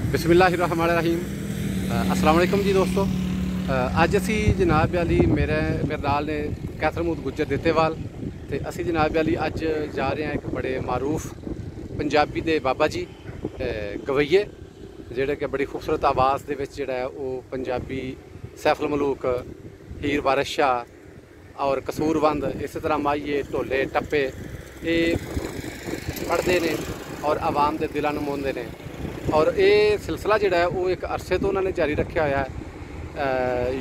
बिस्मिल्लाहिर्रहमानिर्रहीम। अस्सलाम वालेकुम जी दोस्तों। अज असी जनाब वाली मेरे नाल ने कैथर महमूद गुज्जर दित्तेवाल ते असी जनाब वाली अज जा रहे हैं एक बड़े मारूफ पंजाबी दे बाबा जी गवैये जिहड़े कि बड़ी खूबसूरत आवाज़ दे विच जिहड़ा है वो पंजाबी सैफुल मलूक, हीर वारिस शाह और कसूरबंद, इस तरह माहिए, ढोले, टप्पे ये पढ़ते हैं और आवाम के दिलों मोहते हैं। और ये सिलसिला जोड़ा है वो एक अरसे तो उन्होंने जारी रखा हुआ है।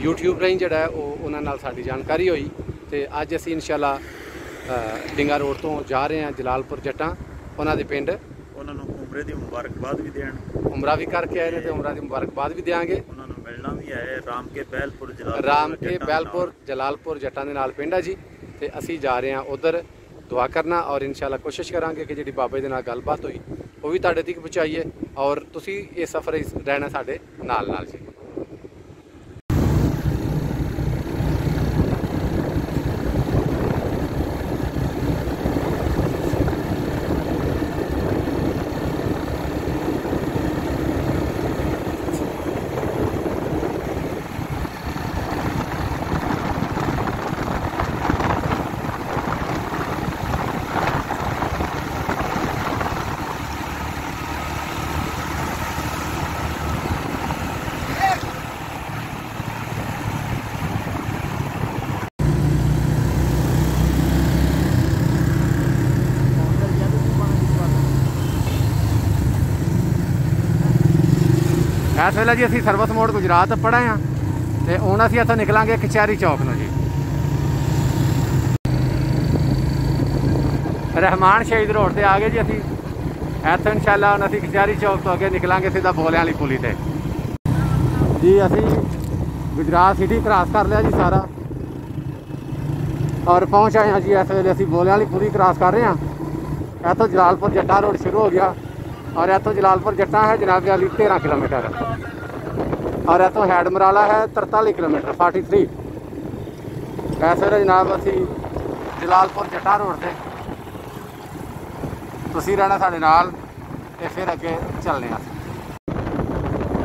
यूट्यूब राही जोड़ा है वो उन्होंने साड़ी जानकारी हुई तो अज असी इंशाअल्लाह डिंगा रोड तो जा रहे हैं जलालपुर जट्टां उन्होंने पिंड। उन्होंने उमरे की मुबारकबाद भी देन, उमरा भी करके आए हैं, उमरा की मुबारकबाद भी देंगे। उन्होंने मिलना भी है। राम के बैलपुर जलालपुर जट्टां दे नाल पिंड है जी। तो असी जा रहे हैं उधर दुआ करना और इंशाअल्लाह कोशिश करांगे कि जी बाबे दे नाल गलबात हुई वो भी तुहाडे तक पहुँचाइए और तुसी इस सफ़र रहना साडे नाल नाल जी। इस वेले जी असी सर्विस मोड़ गुजरात पढ़े हाँ तो हूँ असी इतों निकलांगे कचहरी चौक में जी। रहमान शहीद रोड से आ गए जी असी इतों इंशाअल्लाह हूँ असी कचहरी चौक तो अगे निकलांगे सीधा बोलियां वाली पुली ते जी। असी गुजरात सिटी क्रॉस कर लिया जी सारा और पहुँच आए हैं जी। इस वेले असी बोलियां वाली पुली क्रॉस कर रहे हैं। इतों जलालपुर जट्टां रोड शुरू हो गया और इतों जलालपुर जट्टां है जनाब वाली 13 किलोमीटर और इतों हैडमराला है 43 किलोमीटर 43। इस वेले जनाब असी जलालपुर जट्टां रोड से तुसीं रहना साडे नाल ते फिर अगे चलने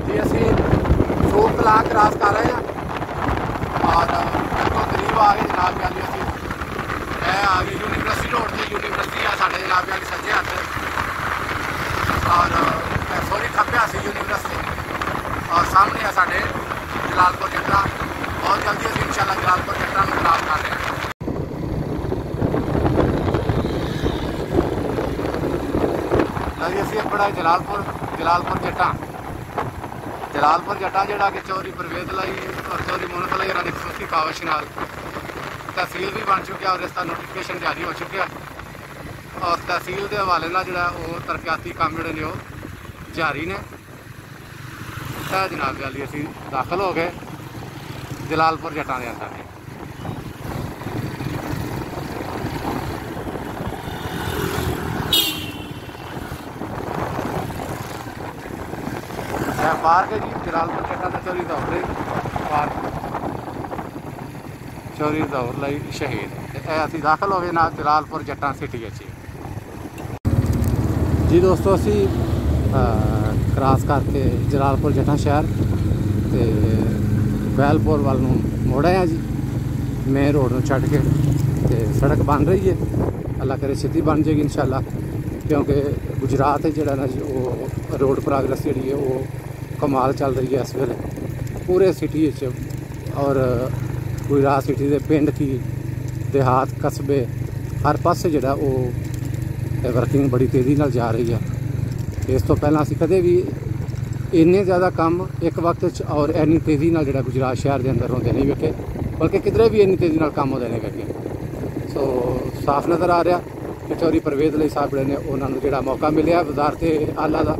जी। असी सूप तलाक क्रॉस कर रहे हैं और तो करीब आ गए जनाब वाली। असी आ गए यूनिवर्सिटी रोड से, यूनिवर्सिटी है साडे जनाब वाली सज्जे हत्थ और सॉरी खब्बे सी यूनिवर्सिटी और सामने है साढ़े जलालपुर जट्टां। बहुत जल्दी अभी इंशाअल्लाह जलालपुर जट्टां में क्रॉस कर रहे हैं जी। असी बड़ा जलालपुर जट्टां जोड़ा कि चौरी परवेज लाई और चौरी मुनफ लाई इन्होंने खसूसी काविश नाल तहसील भी बन चुकी है और इसका नोटिफिकेशन जारी हो चुका है और तहसील के हवाले नाल जिहड़ा वो तरक्याती काम जिहड़े ने वो जारी ने। जनाब वाली असी दाखिल हो गए जलालपुर जट्टां दे अंदर। पार्क है जी जलालपुर जट्टां दा चौरी दौर पार्क, चौरी दौर लाई शहीद। असी दाखिल हो गए ना जलालपुर जट्टां सिटी जी। दोस्तों असी क्रॉस करके जलालपुर जट्टां शहर ते बैलपुर वाल मोड़े हैं जी। मेन रोड में छड़ के ते सड़क बन रही है, अल्लाह करे छेती बन जाएगी इंशाअल्लाह क्योंकि गुजरात है जोड़ा ना जी वो रोड प्रोग्रेस जी है वो कमाल चल रही है इस वेले पूरे सिटी और गुजरात सिटी के पिंड की देहात कस्बे हर पासे जोड़ा वो वर्किंग बड़ी तेज़ी नाल जा रही है। इस तो पहला असीं कदे भी इन्ने ज़्यादा काम एक वक्त और इन्नी तेज़ी नाल जिहड़ा गुजरात शहर के अंदर होंदे नहीं वेखे, बल्कि किधरे भी इन्नी तेज़ी नाल काम होंदे नहीं वेखे। सो साफ नज़र आ रहा कि चौरी परवेज लई साहब ने उन्होंने जिहड़ा मौका मिलिया वज़ारत आला दा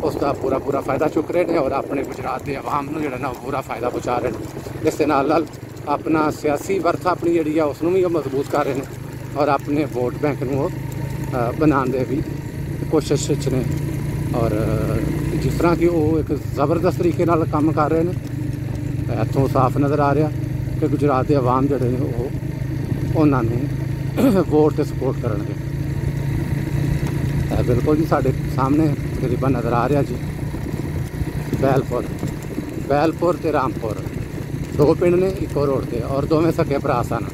उसका पूरा फ़ायदा चुक रहे हैं और अपने गुजरात के आवाम को जिहड़ा ना पूरा फ़ायदा पहुँचा रहे हैं। इस दे नाल अपना सियासी वर्थ अपनी जिहड़ी आ उसनूं भी मजबूत कर रहे हैं और अपने वोट बैंक को बनाने की कोशिश ने और जिस तरह कि वो एक ज़बरदस्त तरीके नाल काम कर रहे हैं। इतों साफ नज़र आ रहा कि गुजरात के आवाम जोड़े ने वो उन्होंने वोट से सपोर्ट करेंगे। बिल्कुल जी साढ़े सामने तकरीबन नज़र आ रहा जी बैलपुर ते रामपुर दो पिंड ने इको रोड ते और दोवें सके भरा सन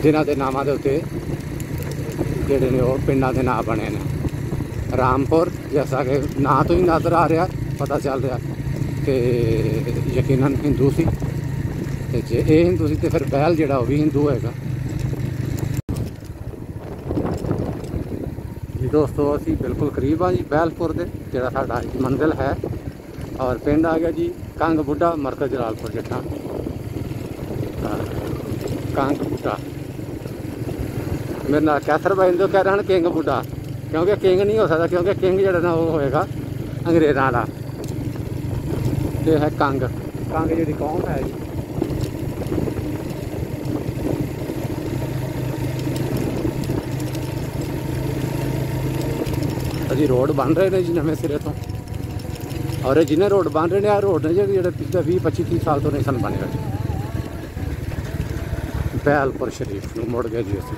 जिन्हां दे नामां दे उत्ते जिहड़े ने ओह पिंडां दे नाम बने ने। रामपुर जैसा कि नां तो ही नज़र आ रहा पता चल रहा कि यकीनन हिंदू सी ते जे ये हिंदू सी ते फिर बैल जिहड़ा ओह भी हिंदू होएगा। जी दोस्तों असी बिल्कुल करीब हाँ जी बैलपुर दे जिहड़ा साडा मंजिल है और पिंड आ गया जी कंग बुढ़ा मरकज जलालपुर जट्टा। कंग बुढ़ा मेरे नाल कैसर भाई जो कह रहे हैं किंग बुढ़ा क्योंकि किंग नहीं हो सकता क्योंकि किंग जो ना वो होएगा अंग्रेज़ों वाला। ये है कंग जी कौम है जी। अभी रोड बन रहे हैं जी नवे सिरे तो और जिन्हें रोड बन रहे हैं आ रोड ने जो पिछले 20-25-30 साल तो नहीं सन बने रहे। बैलपुर शरीफ मुड़ गए जी असी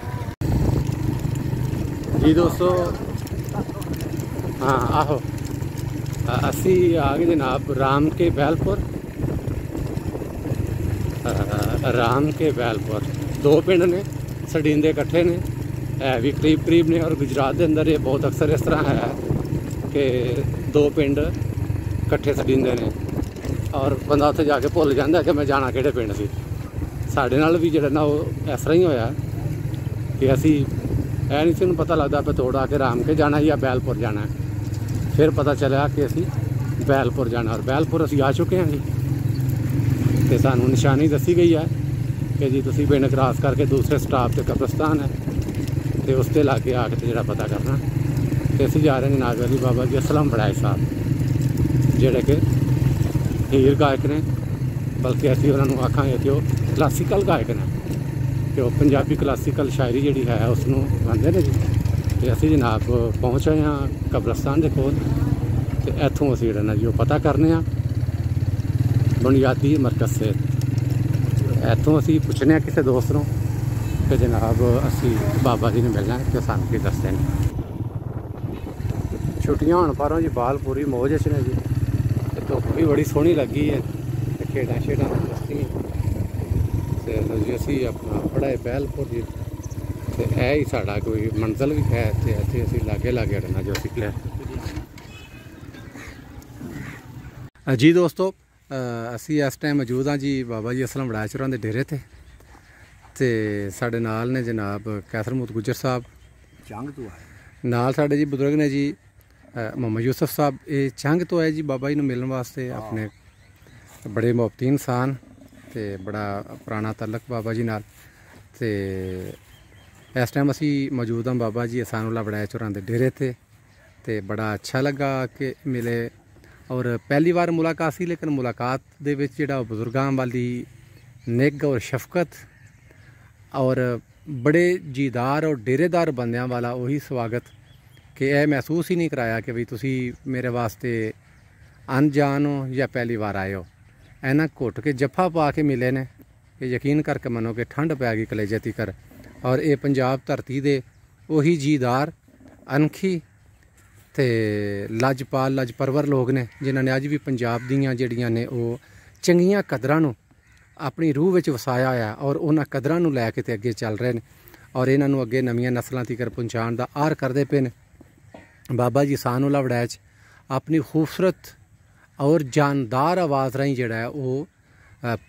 जी दोस्तों। हाँ आहो असी आ गए जनाब राम के बैलपुर दो पिंड ने सडींदे इकट्ठे ने है भी करीब ने और गुजरात के अंदर ये बहुत अक्सर इस तरह है कि दो पिंड इकट्ठे सडींदे ने और बंदा उत्थे जाके भुल जाता कि मैं जाना किहड़े पिंड सी। साडे नाल भी जिहड़ा ना वो इस तरह ही होया कि असी है नहीं सूँ पता लगता पतोड़ आके राम के जाना या बैलपुर जाना है। फिर पता चला कि असी बैलपुर जाना और बैलपुर असी आ चुके हैं जी तो सानू निशानी दसी गई है कि जी तुसी पिंड क्रॉस करके दूसरे स्टाप से कब्रस्तान है तो उसके लागे आके तो जो पता करना तो असी जा रहे हैं जनाब अली बाबा जी असलम बड़ाए साहब जोड़े कि हीर गायक ने बल्कि असी उन्होंने आखांगे कि वो क्लासीकल गायक ने कि वो पंजाबी क्लासीकल शायरी जी है उसनू गाते हैं जी। तो असी जनाब पहुँच आए हाँ कब्रस्तान के कोल तो इतों असी जो जी वो पता करने बुनियादी मरकज से इतों असी पूछने किसी दोस्त को कि जनाब असी बाबा जी ने मिलना तो सानू की दसते हैं। छुट्टियां होने पर जी बाल पूरी मौज च ने जी धुप्प भी बड़ी सोहनी लगी है खेड़ा शेड़ा दस्ती जी असी अपना पढ़ाए बैलपुर जी तो यह ही साड़ा कोई मंजिल भी है इतने असी लागे रहना जो असी क्लियर। जी दोस्तों असी इस टाइम मौजूद हाँ जी बाबा जी असलम बड़ाए चौरां दे डेरे ते साढ़े नाल ने जनाब कैसर महमूद गुज्जर साहब चंग तो है नाल साढ़े जी बुजुर्ग ने जी मोहम्मद यूसुफ साहब ये चंग तो है जी बाबा जी ने मिलने वास्ते अपने बड़े मुहब्बती इंसान ते बड़ा पुराना तलक बाबा जी नाल ते इस टाइम असी मौजूद हाँ बाबा जी असानुल्लाह बड़ाए चौरां दे डेरे ते बड़ा अच्छा लगा कि मिले और पहली बार मुलाकात सी लेकिन मुलाकात दे विच जिहड़ा बुजुर्गां वाली निग और शफकत और बड़े जीदार और डेरेदार बंदियां वाला वही स्वागत कि यह महसूस ही नहीं कराया कि भाई तुसी मेरे वास्ते अनजान हो या पहली बार आए हो। ऐना घुट के जफा पा के मिले ने कि यकीन करके मनो कि ठंड पै गई कलेजे तिकर और ये पंजाब धरती दे वही जीदार अनखी ते लजपाल लजपरवर लोग ने जिन्होंने अज भी पंजाब दियां जिहड़ियां ने वो चंगियां कदरां नूं अपनी रूह विच वसाया है और उन्हां कदरां नूं लैके ते अगे चल रहे हैं और इन्हां नूं अगे नवीं नस्लां तिकर पहुँचाउण दा आर करदे पे ने। बाबा जी असानुल्लाह वड़ैच अपनी खूबसूरत और जानदार आवाज़ राहीं जिहड़ा है वो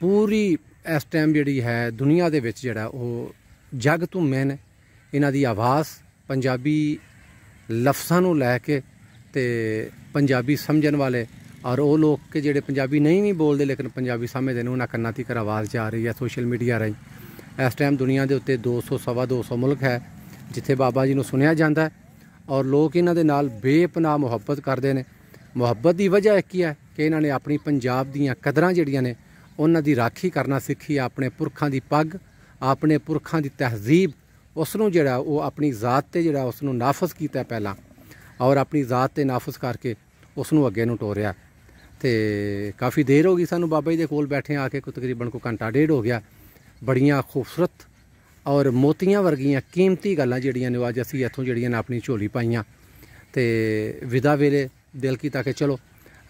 पूरी इस टाइम जिहड़ी है दुनिया दे विच जिहड़ा वो जग धूमे ने। इन्हां दी आवाज़ पंजाबी लफ्ज़ां नूं लैके ते पंजाबी समझण वाले और वो लोग के जेडे पंजाबी नहीं भी बोलते लेकिन पंजाबी समझते हैं उन्होंने कन्ना तक आवाज़ जा रही है सोशल मीडिया राही। इस टाइम दुनिया के उत्ते 200-250 मुल्क है जिथे बाबा जी को सुनिया जाता है और लोग इन्हों के नाल बेपनाह मुहब्बत करते हैं। मुहब्बत की वजह एक ही है कि इन्होंने अपनी पंजाब दीयां कदरां जिहड़ियां ने उन्हां दी राखी करना सीखी, अपने पुरखां दी पग अपने पुरखां दी तहजीब उसनूं जिहड़ा वो अपनी ज़ात ते जिहड़ा उसनूं नाफज कीता पहला और अपनी ज़ात ते नाफज करके उसनूं अगे नूं टोरिया। तो काफ़ी देर हो गई सानू बाबा जी के कोल बैठे आके तकरीबन को घंटा डेढ़ हो गया। बड़ियां खूबसूरत और मोतियां वर्गियां कीमती गल्लां जिहड़ियां ने अज असीं इत्थों जिहड़ियां ने अपनी झोली पाईयां ते विदा वेले ਦਿਲ ਕੀਤਾ ਕਿ ਚਲੋ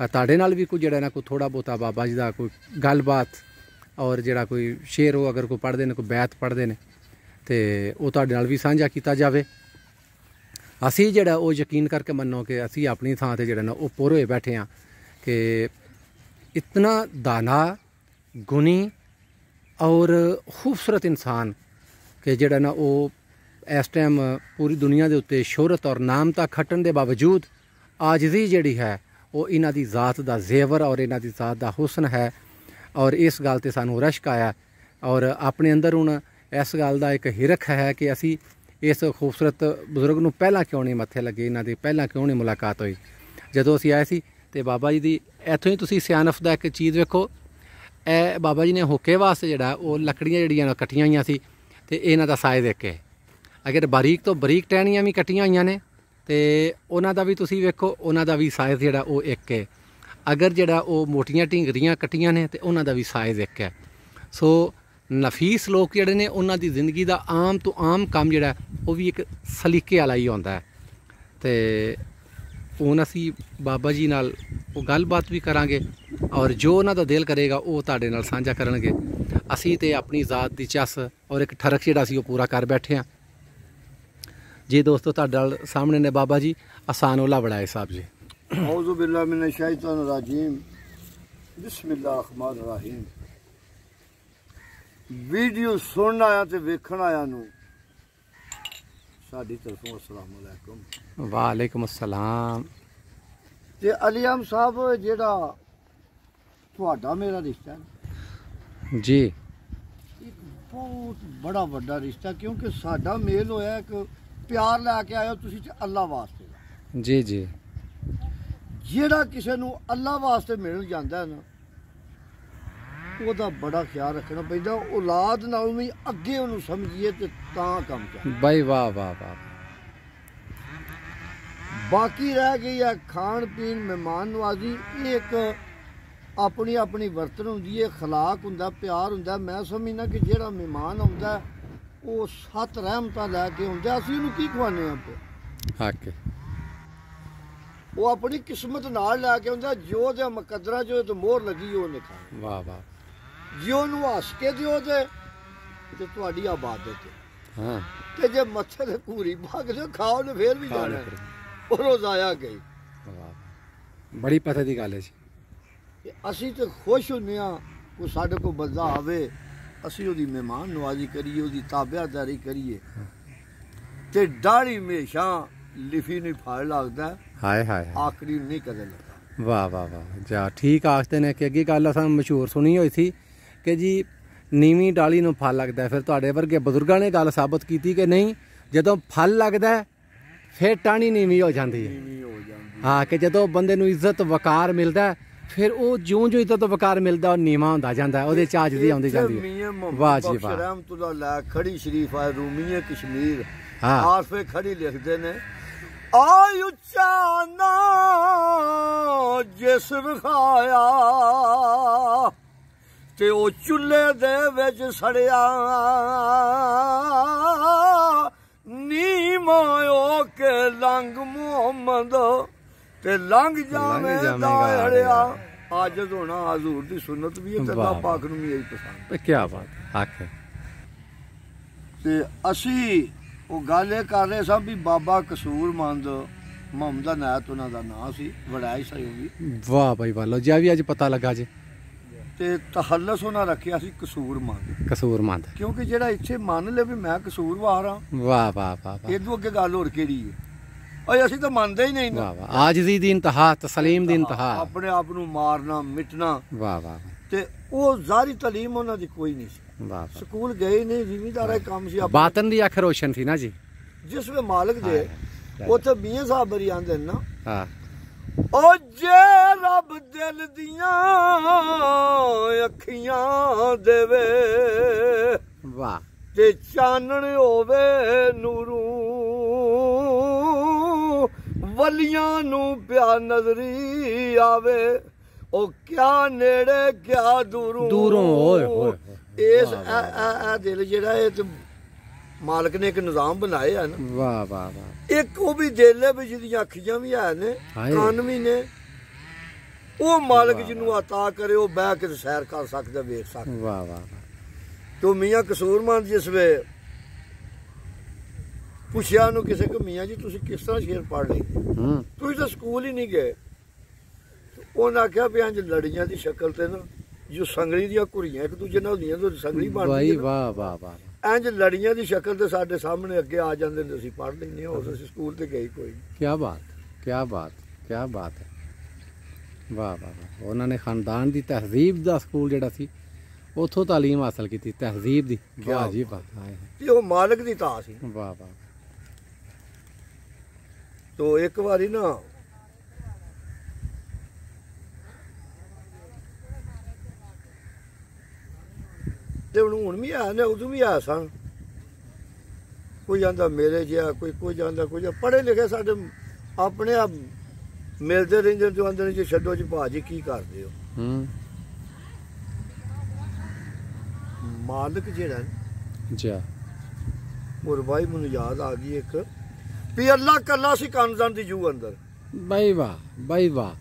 ਤੁਹਾਡੇ ਨਾਲ ਵੀ ਕੋਈ ਜਿਹੜਾ ਨਾ ਕੋਈ ਥੋੜਾ ਬਹੁਤਾ ਬਾਬਾ ਜੀ ਦਾ ਕੋਈ ਗੱਲਬਾਤ ਔਰ ਜਿਹੜਾ ਕੋਈ ਸ਼ੇਰ ਉਹ ਅਗਰ ਕੋਈ ਪੜ੍ਹਦੇ ਨੇ ਕੋਈ ਬੈਤ ਪੜ੍ਹਦੇ ਨੇ ਤੇ ਉਹ ਤੁਹਾਡੇ ਨਾਲ ਵੀ ਸਾਂਝਾ ਕੀਤਾ ਜਾਵੇ। ਅਸੀਂ ਜਿਹੜਾ ਉਹ ਯਕੀਨ ਕਰਕੇ ਮੰਨੋ ਕਿ ਅਸੀਂ ਆਪਣੀ ਥਾਂ ਤੇ ਜਿਹੜਾ ਨਾ ਉਹ ਪੁਰ ਹੋਏ ਬੈਠੇ ਹਾਂ ਕਿ इतना दाना गुनी और खूबसूरत इंसान कि ਜਿਹੜਾ ਨਾ ਉਹ ਇਸ ਟਾਈਮ ਪੂਰੀ ਦੁਨੀਆ ਦੇ ਉੱਤੇ ਸ਼ੋਹਰਤ ਔਰ ਨਾਮ ਤਾਂ ਖੱਟਣ ਦੇ ਬਾਵਜੂਦ ਆਜਜ਼ੀ ਜਿਹੜੀ ਹੈ ਉਹ ਇਹਨਾਂ ਦੀ ਜ਼ਾਤ ਦਾ ਜ਼ੇਵਰ ਔਰ ਇਹਨਾਂ ਦੀ ਜ਼ਾਤ ਦਾ ਹੁਸਨ ਹੈ। ਔਰ ਇਸ ਗੱਲ ਤੇ ਸਾਨੂੰ ਰਸ਼ਕ ਆਇਆ ਔਰ ਆਪਣੇ ਅੰਦਰ ਹੁਣ ਇਸ ਗੱਲ ਦਾ ਇੱਕ ਹਿਰਖ ਹੈ ਕਿ ਅਸੀਂ ਇਸ ਖੂਬਸੂਰਤ ਬਜ਼ੁਰਗ ਨੂੰ ਪਹਿਲਾਂ ਕਿਉਂ ਨਹੀਂ ਮੱਥੇ ਲੱਗੇ, ਇਹਨਾਂ ਦੀ ਪਹਿਲਾਂ ਕਿਉਂ ਨਹੀਂ ਮੁਲਾਕਾਤ ਹੋਈ। ਜਦੋਂ ਅਸੀਂ ਆਏ ਸੀ ਤੇ ਬਾਬਾ ਜੀ ਦੀ ਇੱਥੋਂ ਹੀ ਤੁਸੀਂ ਸਿਆਣਪ ਦਾ ਇੱਕ ਚੀਜ਼ ਵੇਖੋ, ਇਹ ਬਾਬਾ ਜੀ ਨੇ ਹੋਕੇ ਵਾਸਤੇ ਜਿਹੜਾ ਉਹ ਲੱਕੜੀਆਂ ਜਿਹੜੀਆਂ ਕੱਟੀਆਂ ਹੋਈਆਂ ਸੀ ਤੇ ਇਹਨਾਂ ਦਾ ਸਾਈਜ਼ ਦੇਖ ਕੇ ਅਗਰ ਬਾਰੀਕ ਤੋਂ ਬਾਰੀਕ ਟਹਿਣੀਆਂ ਵੀ ਕੱਟੀਆਂ ਹੋਈਆਂ ਨੇ ਤੇ ਉਹਨਾਂ ਦਾ ਵੀ ਤੁਸੀਂ ਵੇਖੋ, ਉਹਨਾਂ ਦਾ ਵੀ ਸਾਈਜ਼ ਜਿਹੜਾ ਉਹ ਇੱਕ ਹੈ। ਅਗਰ ਜਿਹੜਾ ਉਹ ਮੋਟੀਆਂ ਢਿੰਗਰੀਆਂ ਕੱਟੀਆਂ ਨੇ ਤੇ ਉਹਨਾਂ ਦਾ ਵੀ ਸਾਈਜ਼ ਇੱਕ ਹੈ। ਸੋ ਨਫੀਸ ਲੋਕ ਜਿਹੜੇ ਨੇ ਉਹਨਾਂ ਦੀ ਜ਼ਿੰਦਗੀ ਦਾ ਆਮ ਤੋਂ ਆਮ ਕੰਮ ਜਿਹੜਾ ਉਹ ਵੀ ਇੱਕ ਸਲੀਕੇ ਵਾਲਾ ਹੀ ਹੁੰਦਾ ਹੈ। ਤੇ ਹੁਣ ਅਸੀਂ ਬਾਬਾ ਜੀ ਨਾਲ ਉਹ ਗੱਲਬਾਤ ਵੀ ਕਰਾਂਗੇ ਔਰ ਜੋ ਉਹਨਾਂ ਦਾ ਦਿਲ ਕਰੇਗਾ ਉਹ ਤੁਹਾਡੇ ਨਾਲ ਸਾਂਝਾ ਕਰਨਗੇ। ਅਸੀਂ ਤੇ ਆਪਣੀ ਜ਼ਾਤ ਦੀ ਚੱਸ ਔਰ ਇੱਕ ਠਰਕ ਜਿਹੜਾ ਸੀ ਉਹ ਪੂਰਾ ਕਰ ਬੈਠੇ ਹਾਂ ਜੀ। ਦੋਸਤੋ ਤੁਹਾਡੇ ਨਾਲ ਸਾਹਮਣੇ ਨੇ ਬਾਬਾ ਜੀ ਅਸਾਨੁੱਲਾ ਵੜਾਏ ਸਾਹਿਬ ਜੀ। औज़ु बिल्लाहि मिनश शैतानिर रजीम बिस्मिल्लाहिर रहमानिर रहीम। वीडियो सुनन आया ते वेखण आया नूं साडी तरफों अस्सलाम अलैकुम। वालेकुम अस्सलाम। ते अलीम साहब जेड़ा तुहाडा मेरा रिश्ता है जी एक बहुत बड़ा वड्डा रिश्ता, क्योंकि साडा मेल होया एक प्यार लैके आयो तुसीं ते अल्लाह वास्ते दा। जी जी ਜਿਹੜਾ ਕਿਸੇ ਨੂੰ ਅੱਲਾ ਵਾਸਤੇ ਮਿਲ ਜਾਂਦਾ ਹੈ ਨਾ ਉਹਦਾ ਬੜਾ ਖਿਆਲ ਰੱਖਣਾ ਪੈਂਦਾ। ਔਲਾਦ ਨਾਲੋਂ ਵੀ ਅੱਗੇ ਉਹਨੂੰ ਸਮਝੀਏ ਤੇ ਤਾਂ ਕੰਮ ਚੱਲੇ। ਬਾਈ ਵਾਹ ਵਾਹ ਵਾਹ। ਬਾਕੀ ਰਹਿ ਗਈ ਹੈ ਖਾਣ ਪੀਣ ਮਹਿਮਾਨ ਨਵਾਜ਼ੀ, ਇਹ ਇੱਕ ਆਪਣੀ ਆਪਣੀ ਵਰਤਨ ਹੁੰਦੀ ਹੈ, ਅਖਲਾਕ ਹੁੰਦਾ, ਪਿਆਰ ਹੁੰਦਾ। ਮੈਂ ਸਮਝਣਾ ਕਿ ਜਿਹੜਾ ਮਹਿਮਾਨ ਆਉਂਦਾ ਉਹ 7 ਰਹਿਮਤਾਂ ਲੈ ਕੇ ਆਉਂਦਾ, ਅਸੀਂ ਉਹਨੂੰ ਕੀ ਖਵਾਉਂਦੇ ਹਾਂ ਹੱਕ ਉਹ ਆਪਣੀ ਕਿਸਮਤ ਨਾਲ ਲੈ ਕੇ ਆਉਂਦਾ। ਜੋ ਦੇ ਮੁਕੱਦਰਾਂ ਜੋ ਤੇ ਮੋਹਰ ਲੱਗੀ ਉਹਨੇ ਖਾਣਾ। ਵਾਹ ਵਾਹ। ਜੇ ਉਹਨੂੰ ਹੱਸ ਕੇ ਦਿਓ ਤੇ ਤੁਹਾਡੀ ਆਬਾਦਤ ਹੈ। ਹਾਂ ਤੇ ਜੇ ਮੱਥੇ ਤੇ ਘੂਰੀ ਪਾ ਕੇ ਖਾਓ ਨੇ ਫੇਰ ਵੀ ਜਾਣਾ, ਉਹ ਰੋਜ਼ਾਇਆ ਗਈ। ਵਾਹ ਬੜੀ ਪਤਾ ਦੀ ਗੱਲ ਹੈ ਜੀ। ਅਸੀਂ ਤੇ ਖੁਸ਼ ਹੁੰਦੇ ਹਾਂ ਕੋਈ ਸਾਡੇ ਕੋਲ ਬੰਦਾ ਆਵੇ, ਅਸੀਂ ਉਹਦੀ ਮਹਿਮਾਨ ਨਵਾਜ਼ੀ ਕਰੀਏ, ਉਹਦੀ ਤਾਬਿਆਦਾਰੀ ਕਰੀਏ ਤੇ ਦਾੜੀ ਹਮੇਸ਼ਾ ਲਿਫੀ ਨਹੀਂ ਫੜ ਲੱਗਦਾ। ਹਾਏ ਹਾਏ ਆਖਰੀ ਨਹੀਂ ਕਦੇ ਲੱਗਦਾ। ਵਾਹ ਵਾਹ ਵਾਹ ਜਾ ਠੀਕ ਆਖਦੇ ਨੇ ਕਿ ਅੱਗੇ ਗੱਲ ਅਸਾਂ ਮਸ਼ਹੂਰ ਸੁਣੀ ਹੋਈ ਸੀ ਕਿ ਜੀ ਨੀਵੀਂ ਡਾਲੀ ਨੂੰ ਫਲ ਲੱਗਦਾ। ਫਿਰ ਤੁਹਾਡੇ ਵਰਗੇ ਬਜ਼ੁਰਗਾਂ ਨੇ ਗੱਲ ਸਾਬਤ ਕੀਤੀ ਕਿ ਨਹੀਂ, ਜਦੋਂ ਫਲ ਲੱਗਦਾ ਫਿਰ ਟਾਹਣੀ ਨੀਵੀਂ ਹੋ ਜਾਂਦੀ ਹੈ। ਹਾਂ ਕਿ ਜਦੋਂ ਬੰਦੇ ਨੂੰ ਇੱਜ਼ਤ ਵਕਾਰ ਮਿਲਦਾ ਫਿਰ ਉਹ ਜਿਉਂ-ਜਿਉਂ ਇੱਜ਼ਤ ਵਕਾਰ ਮਿਲਦਾ ਉਹ ਨੀਵਾਂ ਹੁੰਦਾ ਜਾਂਦਾ, ਉਹਦੇ ਚ ਆਜਜ਼ੀ ਆਉਂਦੀ ਜਾਂਦੀ ਹੈ। ਵਾਹ ਜੀ ਵਾਹ। ਰਹਿਮਤੁल्लाह ਖੜੀ ਸ਼ਰੀਫ ਆ ਰੂਮੀਏ ਕਸ਼ਮੀਰ ਹਾਂ ਆਸਫੇ ਖੜੀ ਲਿਖਦੇ ਨੇ ਆਇ ਉੱਚਾ ਨਾ ਜਿਸ ਵਿਖਾਇਆ ਤੇ ਉਹ ਚੁੱਲ੍ਹੇ ਦੇ ਵਿੱਚ ਸੜਿਆ ਨੀ ਮਾਇਓ ਕੇ ਲੰਘ ਮੁਹੰਮਦ ਤੇ ਲੰਘ ਜਾਵੇਂ ਦਾ ਅੜਿਆ। ਆਜਜ਼ ਹੋਣਾ ਹਜ਼ੂਰ ਦੀ ਸੁਨਨਤ ਵੀ ਹੈ ਤੇ ਅੱਲਾਹ ਪਾਕ ਨੂੰ ਵੀ ਇਹੀ ਪਸੰਦ। ਕੀ ਬਾਤ ਹੱਕ ਹੈ। ਤੇ ਅਸੀਂ ਉਹ ਗੱਲ ਇਹ ਕਰ ਰਹੇ ਸਾਂ ਵੀ ਬਾਬਾ ਕਸੂਰਮੰਦ ਮੁਹੰਮਦ ਅਨਾਇਤ ਉਹਨਾਂ ਦਾ ਨਾਂ ਸੀ, ਵਡਾਈ ਸਹਿਯੋਗੀ। ਵਾਹ ਭਾਈ ਵਾਹ, ਲੋ ਜੀ ਵੀ ਅੱਜ ਪਤਾ ਲੱਗਾ ਜੀ। ਤੇ ਤਹੱਲਸ ਉਹਨਾਂ ਰੱਖਿਆ ਸੀ ਕਸੂਰਮੰਦ। ਕਸੂਰਮੰਦ ਕਿਉਂਕਿ ਜਿਹੜਾ ਇੱਥੇ ਮੰਨ ਲੈ ਵੀ ਮੈਂ ਕਸੂਰਵਾਰ ਹਾਂ। ਵਾਹ ਵਾਹ ਵਾਹ। ਇਹਦੋਂ ਅੱਗੇ ਗੱਲ ਹੋਰ ਕਿਹੜੀ ਹੈ? ਓਏ ਅਸੀਂ ਤਾਂ ਮੰਨਦੇ ਹੀ ਨਹੀਂ। ਵਾਹ ਵਾਹ। ਆਜਜ਼ੀ ਦੀ ਇੰਤਹਾ, ਤਸਲੀਮ ਦੀ ਇੰਤਹਾ, ਆਪਣੇ ਆਪ ਨੂੰ ਮਾਰਨਾ ਮਿਟਣਾ। ਵਾਹ ਵਾਹ। ਤੇ ਉਹ ਜ਼ਾਹਰੀ ਤਾਲੀਮ ਉਹਨਾਂ ਦੀ ਕੋਈ ਨਹੀਂ ਸੀ। ਵਾਹ। ਸਕੂਲ ਗਏ ਨਹੀਂ, ਜ਼ਿਮੀਂਦਾਰਾ ਕੰਮ ਸੀ। ਬਾਤਨ ਦੀ ਅੱਖ ਰੋਸ਼ਨ ਸੀ ਨਾ ਜੀ। ਜਿਸ ਵੇ ਮਾਲਕ ਦੇ ਉੱਥੇ ਮੀਆਂ ਸਾਹਿਬ ਬਰੀ ਆਂਦੇ ਨੇ ਨਾ। ਹਾਂ ਉਹ ਜੇ ਰੱਬ ਦਿਲ ਦੀਆਂ ਅੱਖੀਆਂ ਦੇਵੇ ਵਾਹ ਤੇ ਚਾਨਣ ਹੋਵੇ ਨੂਰੂ ਵਲੀਆਂ ਨੂੰ ਪਿਆ ਨਜ਼ਰੀ ਆਵੇ। ਉਹ ਕਿਆ ਨੇੜੇ ਕਿਆ ਦੂਰੋਂ ਓਏ ਹੋਏ। ਇਸ ਦਿਲ ਜਿਹੜਾ ਇਹ ਤੇ ਮਾਲਕ ਨੇ ਇੱਕ ਨਿਜ਼ਾਮ ਬਣਾਏ ਆ ਨਾ। ਵਾਹ ਵਾਹ ਵਾਹ। ਇੱਕ ਉਹ ਵੀ ਦੇਲੇ ਵੀ ਜਿਹਦੀਆਂ ਅੱਖੀਆਂ ਵੀ ਹੈ ਨੇ, ਹਾਏ। ਕੰਨ ਵੀ ਨੇ, ਉਹ ਮਾਲਕ ਜਿਹਨੂੰ ਅਤਾ ਕਰੇ ਉਹ ਬਹਿ ਕੇ ਸੈਰ ਕਰ ਸਕਦਾ, ਵੇਖ ਸਕਦਾ। ਵਾਹ ਵਾਹ ਤੋ ਮੀਆਂ ਕਸੂਰਮੰਦ ਜਿਸ ਵੇ ਪੁੱਛਿਆ ਨੂੰ ਕਿਸੇ ਕੋ, ਮੀਆਂ ਜੀ ਤੁਸੀਂ ਕਿਸ ਤਰ੍ਹਾਂ ਸ਼ੇਰ ਪੜ੍ਹ ਲਈ, ਹੂੰ ਤੁਸੀਂ ਤਾਂ ਸਕੂਲ ਹੀ ਨਹੀਂ ਗਏ। ਉਹਨਾਂ ਆਖਿਆ ਵੀ ਇੰਜ ਲੜੀਆਂ ਦੀ ਸ਼ਕਲ ਤੇ ਨਾ ਜੋ ਸੰਗਲੀ ਦੀਆਂ ਘੁਰੀਆਂ ਇੱਕ ਦੂਜੇ ਨਾਲ ਹੁੰਦੀਆਂ ਤਾਂ ਸੰਗਲੀ ਬਣਦੀ ਬਾਈ ਹੈ ਨਾ, ਵਾਹ ਵਾਹ ਵਾਹ ਇੰਜ ਲੜੀਆਂ ਦੀ ਸ਼ਕਲ ਤੇ ਸਾਡੇ ਸਾਹਮਣੇ ਅੱਗੇ ਆ ਜਾਂਦੇ ਨੇ, ਅਸੀਂ ਪੜ੍ਹ ਲੈਂਦੇ ਹਾਂ। ਉਸ ਅਸੀਂ ਸਕੂਲ ਤੇ ਗਏ ਕੋਈ ਨਹੀਂ। ਕੀ ਬਾਤ ਕੀ ਬਾਤ ਕੀ ਬਾਤ ਹੈ। ਵਾਹ ਵਾਹ ਵਾਹ। ਉਹਨਾਂ ਨੇ ਖਾਨਦਾਨ ਦੀ ਤਹਿਜ਼ੀਬ ਦਾ ਸਕੂਲ ਜਿਹੜਾ ਸੀ ਉੱਥੋਂ ਤਾਲੀਮ ਹਾਸਲ ਕੀਤੀ, ਤਹਿਜ਼ੀਬ ਦੀ। ਵਾਹ ਜੀ ਵਾਹ। ਹਾਏ ਤੇ ਉਹ ਮਾਲਕ ਦੀ ਤਾਂ ਸੀ। ਵਾਹ ਵਾਹ। ਤੋ ਇੱਕ ਵਾਰੀ ਨਾ ਤੇ ਹੁਣ ਵੀ ਆ ਨੇ, ਉਦੋਂ ਵੀ ਆ ਸਨ। ਕੋਈ ਜਾਂਦਾ ਮੇਰੇ ਜਿਹਾ, ਕੋਈ ਜਾਂਦਾ ਕੋਈ ਪੜ੍ਹੇ ਲਿਖੇ ਸਾਡੇ ਆਪਣੇ ਆਪ ਮਿਲਦੇ ਰਹਿੰਦੇ, ਜੋ ਆਂਦੇ ਨੇ ਜੀ ਛੱਡੋ ਜੀ ਭਾਜੀ ਕੀ ਕਰਦੇ ਹੋ। ਹੂੰ ਮਾਲਕ ਜਿਹੜਾ ਜੀ ਮੁਰਬਾਈ ਮੈਨੂੰ ਯਾਦ ਆ ਗਈ ਇੱਕ ਵੀ ਅੱਲਾ ਕੱਲਾ ਸੀ ਕਾਨਜ਼ਾਨ ਦੀ ਜੂ ਅੰਦਰ, ਬਾਈ ਵਾਹ ਬਾਈ ਵਾਹ।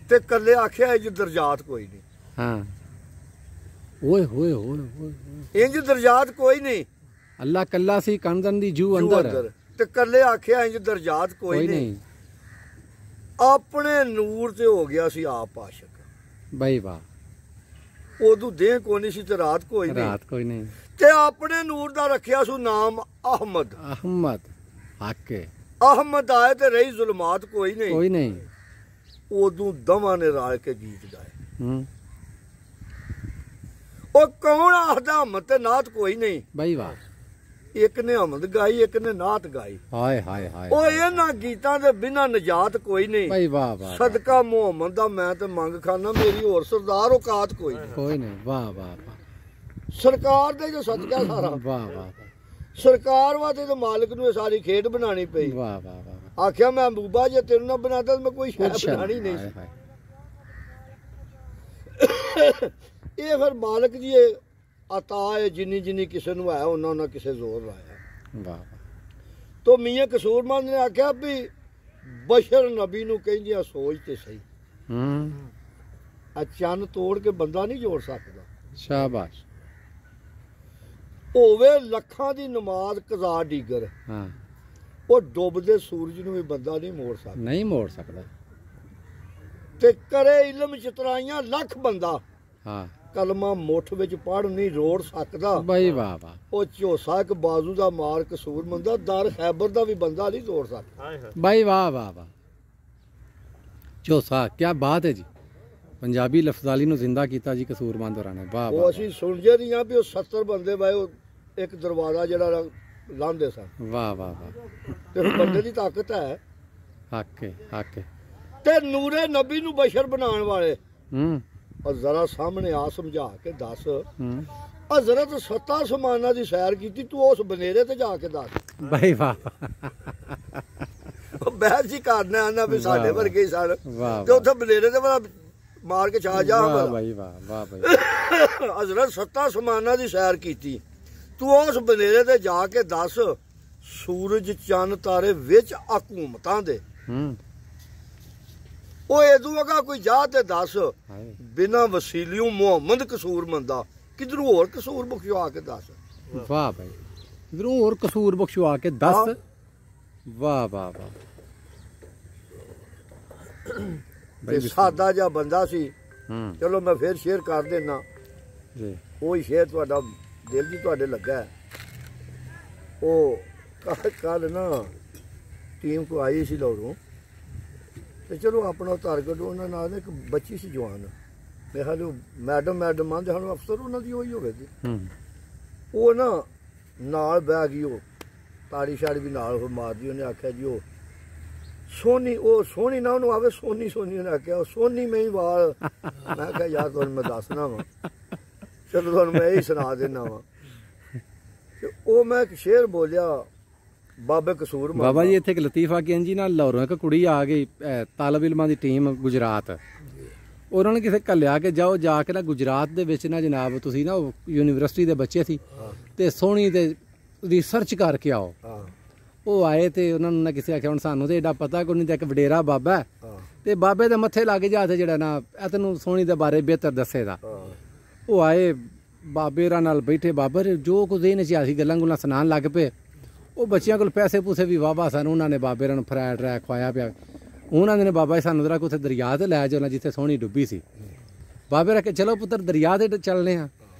ਤੇ ਕੱਲੇ ਆਖਿਆ ਇੰਜ ਦਰਜਾਤ ਕੋਈ ਨਹੀਂ। ਹਾਂ ਓਏ ਹੋਏ ਹੋਏ ਹੋਏ। ਇੰਜ ਦਰਜਾਤ ਕੋਈ ਨਹੀਂ, ਅੱਲਾ ਕੱਲਾ ਸੀ ਕੰਦਨ ਦੀ ਜੂ ਜੂ ਅੰਦਰ, ਤੇ ਕੱਲੇ ਆਖਿਆ ਇੰਜ ਦਰਜਾਤ ਕੋਈ ਨਹੀਂ। ਆਪਣੇ ਨੂਰ ਤੇ ਹੋ ਗਿਆ ਸੀ ਆਪ ਆਸ਼ਿਕ। ਬਾਈ ਵਾਹ। ਉਦੋਂ ਦੇਹ ਕੋਈ ਨਹੀਂ ਸੀ ਤੇ ਰਾਤ ਕੋਈ ਨਹੀਂ, ਰਾਤ ਕੋਈ ਨਹੀਂ। ਤੇ ਆਪਣੇ ਨੂਰ ਦਾ ਰੱਖਿਆ ਸੂ ਨਾਮ ਅਹਮਦ। ਅਹਮਦ ਹਾਕੇ। ਅਹਮਦ ਆਏ ਤੇ ਰਹੀ ਜ਼ੁਲਮਾਤ ਕੋਈ ਨਹੀਂ। ਕੋਈ ਨਹੀਂ। ਉਦੋਂ ਦਵਾਂ ਨੇ ਰਲ ਕੇ ਗੀਤ ਗਾਏ। ਹੂੰ ਉਹ ਕੌਣ ਆਖਦਾ ਅਹਮਦ ਤੇ ਨਾਤ ਕੋਈ ਨਹੀਂ। ਬਾਈ ਵਾਹ। ਇੱਕ ਨੇ ਅਹਮਦ ਗਾਈ, ਇੱਕ ਨੇ ਨਾਤ ਗਾਈ। ਹਾਏ ਹਾਏ ਹਾਏ। ਉਹ ਇਹਨਾਂ ਗੀਤਾਂ ਦੇ ਬਿਨਾਂ ਨਜਾਤ ਕੋਈ ਨਹੀਂ। ਬਾਈ ਵਾਹ ਵਾਹ। ਸਦਕਾ ਮੁਹੰਮਦ ਦਾ ਮੈਂ ਤੇ ਮੰਗ ਖਾਨਾ, ਮੇਰੀ ਹੋਰ ਸਰਦਾਰ ਔਕਾਤ ਕੋਈ ਨਹੀਂ। ਕੋਈ ਨਹੀਂ। ਵਾਹ ਵਾਹ ਵਾਹ। ਸਰਕਾਰ ਦੇ ਜੋ ਸਦਕਾ ਸਾਰਾ। ਵਾਹ ਵਾਹ ਸਰਕਾਰ ਵਾਸਤੇ ਤੇ ਮਾਲਕ ਨੂੰ ਇਹ ਸਾਰੀ ਖੇਡ ਬਣਾਣੀ ਪਈ। ਵਾਹ ਵਾਹ ਵਾਹ। ਆਖਿਆ ਮੈਂ ਮਹਿਬੂਬਾ ਜੇ ਤੈਨੂੰ ਨਾ ਬਣਾਤਾ ਮੈਂ ਕੋਈ ਸ਼ੈ ਬਣਾਣੀ ਨਹੀਂ ਸੀ। ਇਹ ਫਿਰ ਮਾਲਕ ਦੀ ਇਹ ਅਤਾ ਹੈ, ਜਿੰਨੀ ਜਿੰਨੀ ਕਿਸੇ ਨੂੰ ਹੈ ਉਹਨਾਂ ਉਹਨਾਂ ਕਿਸੇ ਜ਼ੋਰ ਲਾਇਆ। ਵਾਹ ਵਾਹ। ਤੋ ਮੀਆਂ ਕਸੂਰਮੰਦ ਨੇ ਆਖਿਆ ਵੀ ਬਸ਼ਰ ਨਬੀ ਨੂੰ ਕਹਿੰਦੀਆਂ ਸੋਚ ਤੇ ਸਹੀ। ਹੂੰ ਆ ਚੰਨ ਤੋੜ ਕੇ ਬੰਦਾ ਨਹੀਂ ਜੋੜ ਸਕਦਾ। ਸ਼ਾਬਾਸ਼। ਹੋਵੇ ਲੱਖਾਂ ਦੀ ਨਮਾਜ਼ ਕਜ਼ਾ ਡੀਗਰ, ਹਾਂ ਉਹ ਡੁੱਬਦੇ ਸੂਰਜ ਨੂੰ ਵੀ ਬੰਦਾ ਨਹੀਂ ਮੋੜ ਸਕਦਾ। ਨਹੀਂ ਮੋੜ ਸਕਦਾ। ਤੇ ਕਰੇ ਇਲਮ ਚਤਰਾਈਆਂ ਲੱਖ ਬੰਦਾ, ਹਾਂ ਕਲਮਾ ਮੁੱਠ ਵਿੱਚ ਪੜ ਨਹੀਂ ਰੋੜ ਸਕਦਾ। ਬਾਈ ਵਾਹ ਵਾਹ। ਉਹ ਝੋਸਾ ਇੱਕ ਬਾਜ਼ੂ ਦਾ ਮਾਰ ਕਸੂਰ ਮੰਦਾ, ਦਰ ਖੈਬਰ ਦਾ ਵੀ ਬੰਦਾ ਨਹੀਂ ਤੋੜ ਸਕਦਾ। ਬਾਈ ਵਾਹ ਵਾਹ ਵਾਹ। ਝੋਸਾ ਕੀ ਬਾਤ ਹੈ ਜੀ। ਪੰਜਾਬੀ ਲਫ਼ਜ਼ਾਲੀ ਨੂੰ ਜ਼ਿੰਦਾ ਕੀਤਾ ਜੀ ਕਸੂਰਮੰਦ ਹੋਰਾਂ ਨੇ। ਵਾਹ ਉਹ ਵਾਹ। ਅਸੀਂ ਸੁਣਦੇ ਨਹੀਂ ਆ ਵੀ ਉਹ 70 ਬੰਦੇ ਬਾਏ ਉਹ ਇੱਕ ਦਰਵਾਜ਼ਾ ਜਿਹੜਾ ਲਾਂਦੇ ਸਨ। ਵਾਹ ਵਾਹ ਵਾਹ। ਤੇ ਉਹ ਬੰਦੇ ਦੀ ਤਾਕਤ ਹੈ। ਹੱਕ ਹੈ ਹੱਕ ਹੈ। ਤੇ ਨੂਰੇ ਨਬੀ ਨੂੰ ਬਸ਼ਰ ਬਣਾਉਣ ਵਾਲੇ ਹੂੰ ਔਰ ਜ਼ਰਾ ਸਾਹਮਣੇ ਆ ਸਮਝਾ ਕੇ ਦੱਸ। ਹੂੰ ਹਜ਼ਰਤ ਸੱਤਾ ਸਮਾਨਾਂ ਦੀ ਸੈਰ ਕੀਤੀ, ਤੂੰ ਉਸ ਬਨੇਰੇ ਤੇ ਜਾ ਕੇ ਦੱਸ। ਬਾਈ ਵਾਹ। ਉਹ ਬਹਿਸ ਹੀ ਕਰਨਾ ਆਂਦਾ ਵੀ ਸਾਡੇ ਵਰਗੇ ਹੀ ਸਨ। ਵਾਹ ਤੇ ਉੱਥੇ ਬਨੇਰੇ ਤੇ ਬੜਾ ਮਾਰ ਕੇ ਛਾ ਜਾ। ਵਾਹ ਬਾਈ ਵਾਹ ਵਾਹ ਬਾਈ। ਹਜ਼ਰਤ ਸੱਤਾ ਸਮਾਨਾਂ ਦੀ ਸੈਰ ਕੀਤੀ, ਤੂੰ ਉਸ ਬਨੇਰੇ ਤੇ ਜਾ ਕੇ ਦੱਸ ਸੂਰਜ ਚੰਨ ਤਾਰੇ ਵਿੱਚ ਹਕੂਮਤਾਂ ਦੇ। ਹੂੰ ਉਹ ਇਦੋਂ ਅਗਾ ਕੋਈ ਜਾ ਤੇ ਦੱਸ ਹਾਏ। ਬਿਨਾਂ ਵਸੀਲਿਓ ਮੁਹੰਮਦ ਕਸੂਰ ਮੰਦਾ, ਕਿਧਰੋਂ ਹੋਰ ਕਸੂਰ ਬਖਸ਼ਵਾ ਕੇ ਦੱਸ। ਵਾਹ ਬਾਈ। ਇਧਰੋਂ ਹੋਰ ਕਸੂਰ ਬਖਸ਼ਵਾ ਕੇ ਦੱਸ। ਵਾਹ ਵਾਹ ਵਾਹ। ਤੇ ਸਾਦਾ ਜਿਹਾ ਬੰਦਾ ਸੀ। ਹੂੰ ਚਲੋ ਮੈਂ ਫੇਰ ਸ਼ੇਅਰ ਕਰ ਦੇਣਾ। ਜੀ ਉਹੀ ਸ਼ੇਅਰ ਤੁਹਾਡਾ ਦਿਲ ਜੀ ਤੁਹਾਡੇ ਲੱਗਾ ਹੈ। ਉਹ ਕੱਲ ਨਾ ਟੀਮ ਕੋ ਆਈ ਸੀ ਲਾਹੌਰੋਂ, ਤੇ ਚਲੋ ਆਪਣਾ ਟਾਰਗੇਟ ਉਹਨਾਂ ਨਾਲ ਇੱਕ ਬੱਚੀ ਸੀ ਜਵਾਨ, ਮੈਂ ਹਾਲੇ ਮੈਡਮ ਆਂਦੇ ਸਾਨੂੰ ਅਫਸਰ ਉਹਨਾਂ ਦੀ ਉਹੀ ਹੋਵੇ ਸੀ। ਹੂੰ ਉਹ ਨਾ ਨਾਲ ਬਹਿ ਗਈ, ਉਹ ਤਾੜੀ ਸ਼ਾੜੀ ਵੀ ਨਾਲ ਉਹ ਮਾਰਦੀ। ਉਹਨੇ ਆਖਿਆ ਜੀ ਉਹ ਸੋਨੀ, ਉਹ ਸੋਹਣੀ ਨਾ ਉਹਨੂੰ ਆਵੇ ਸੋਨੀ ਸੋਨੀ। ਉਹਨੇ ਆਖਿਆ ਉਹ ਸੋਨੀ ਮੈਂ ਹੀ ਵਾਲ। ਮੈਂ ਕਿਹਾ ਯਾਰ ਤੁਹਾਨੂੰ ਮੈਂ ਦੱਸਣਾ ਵਾ, ਚਲੋ ਤੁਹਾਨੂੰ ਮੈਂ ਇਹੀ ਸੁਣਾ ਦੇਣਾ ਵਾ। ਤੇ ਉਹ ਮੈਂ ਇੱਕ ਸ਼ੇਰ ਬੋਲਿਆ ਬਾਬੇ ਕਸੂਰ ਬਾਬਾ ਜੀ। ਇੱਥੇ ਇੱਕ ਲਤੀਫਾ ਕਿੰਜ ਜੀ ਨਾਲ ਲਾਹੌਰੋਂ ਇੱਕ ਕੁੜੀ ਆ ਗਈ, ਤਾਲਬ ਇਲਮਾਂ ਦੀ ਟੀਮ ਗੁਜਰਾਤ। ਉਹਨਾਂ ਨੇ ਕਿਸੇ ਘੱਲਿਆ ਕਿ ਜਾਓ ਜਾ ਕੇ ਨਾ ਗੁਜਰਾਤ ਦੇ ਵਿੱਚ ਨਾ ਜਨਾਬ ਤੁਸੀਂ ਨਾ ਯੂਨੀਵਰਸਿਟੀ ਦੇ ਬੱਚੇ ਸੀ ਤੇ ਸੋਹਣੀ ਤੇ ਉਹਦੀ ਸਰਚ ਕਰਕੇ ਆਓ। ਉਹ ਆਏ ਤੇ ਉਹਨਾਂ ਨੂੰ ਨਾ ਕਿਸੇ ਆਖਿਆ ਹੁਣ ਸਾਨੂੰ ਤੇ ਏਡਾ ਪਤਾ ਕੋਈ ਨਹੀਂ, ਤੇ ਇੱਕ ਵਡੇਰਾ ਬਾਬਾ ਹੈ ਤੇ ਬਾਬੇ ਦੇ ਮੱਥੇ ਲੱਗ ਜਾ ਤੇ ਜਿਹੜਾ ਨਾ ਇਹ ਤੈਨੂੰ ਸੋਹਣੀ ਦੇ ਬਾਰੇ ਬਿਹਤਰ ਦੱਸੇਗਾ। ਉਹ ਆਏ ਬਾਬੇ ਰਾਂ ਨਾਲ ਬੈਠੇ, ਬਾਬਾ ਜੋ ਕੁਝ ਦੇਣ ਚ ਅਸੀਂ ਗੱਲਾਂ ਗੁੱਲਾਂ ਸੁਣਾਉਣ ਲੱਗ ਪਏ। ਉਹ ਬੱਚਿਆਂ ਕੋਲ ਪੈਸੇ ਪੂਸੇ ਵੀ ਵਾਹਵਾ ਸਨ, ਉਹਨਾਂ ਨੇ ਬਾਬੇ ਰਾਂ ਨੂੰ ਫਰਾਇਆ ਟਰਾਇਆ ਖਵਾਇਆ ਪਿਆ। ਉਹਨਾਂ ਨੇ ਬਾਬਾ ਜੀ ਸਾਨੂੰ ਜਰਾ ਉੱਥੇ ਦਰਿਆ ਤੇ ਲੈ ਜਾਣਾ ਜਿੱਥੇ ਸੋਹਣੀ ਡੁੱਬੀ ਸੀ। ਬਾਬੇ ਰੱਖੇ ਚਲੋ ਪੁੱਤਰ ਦਰਿਆ ਤੇ ਚੱਲਨੇ ਆ।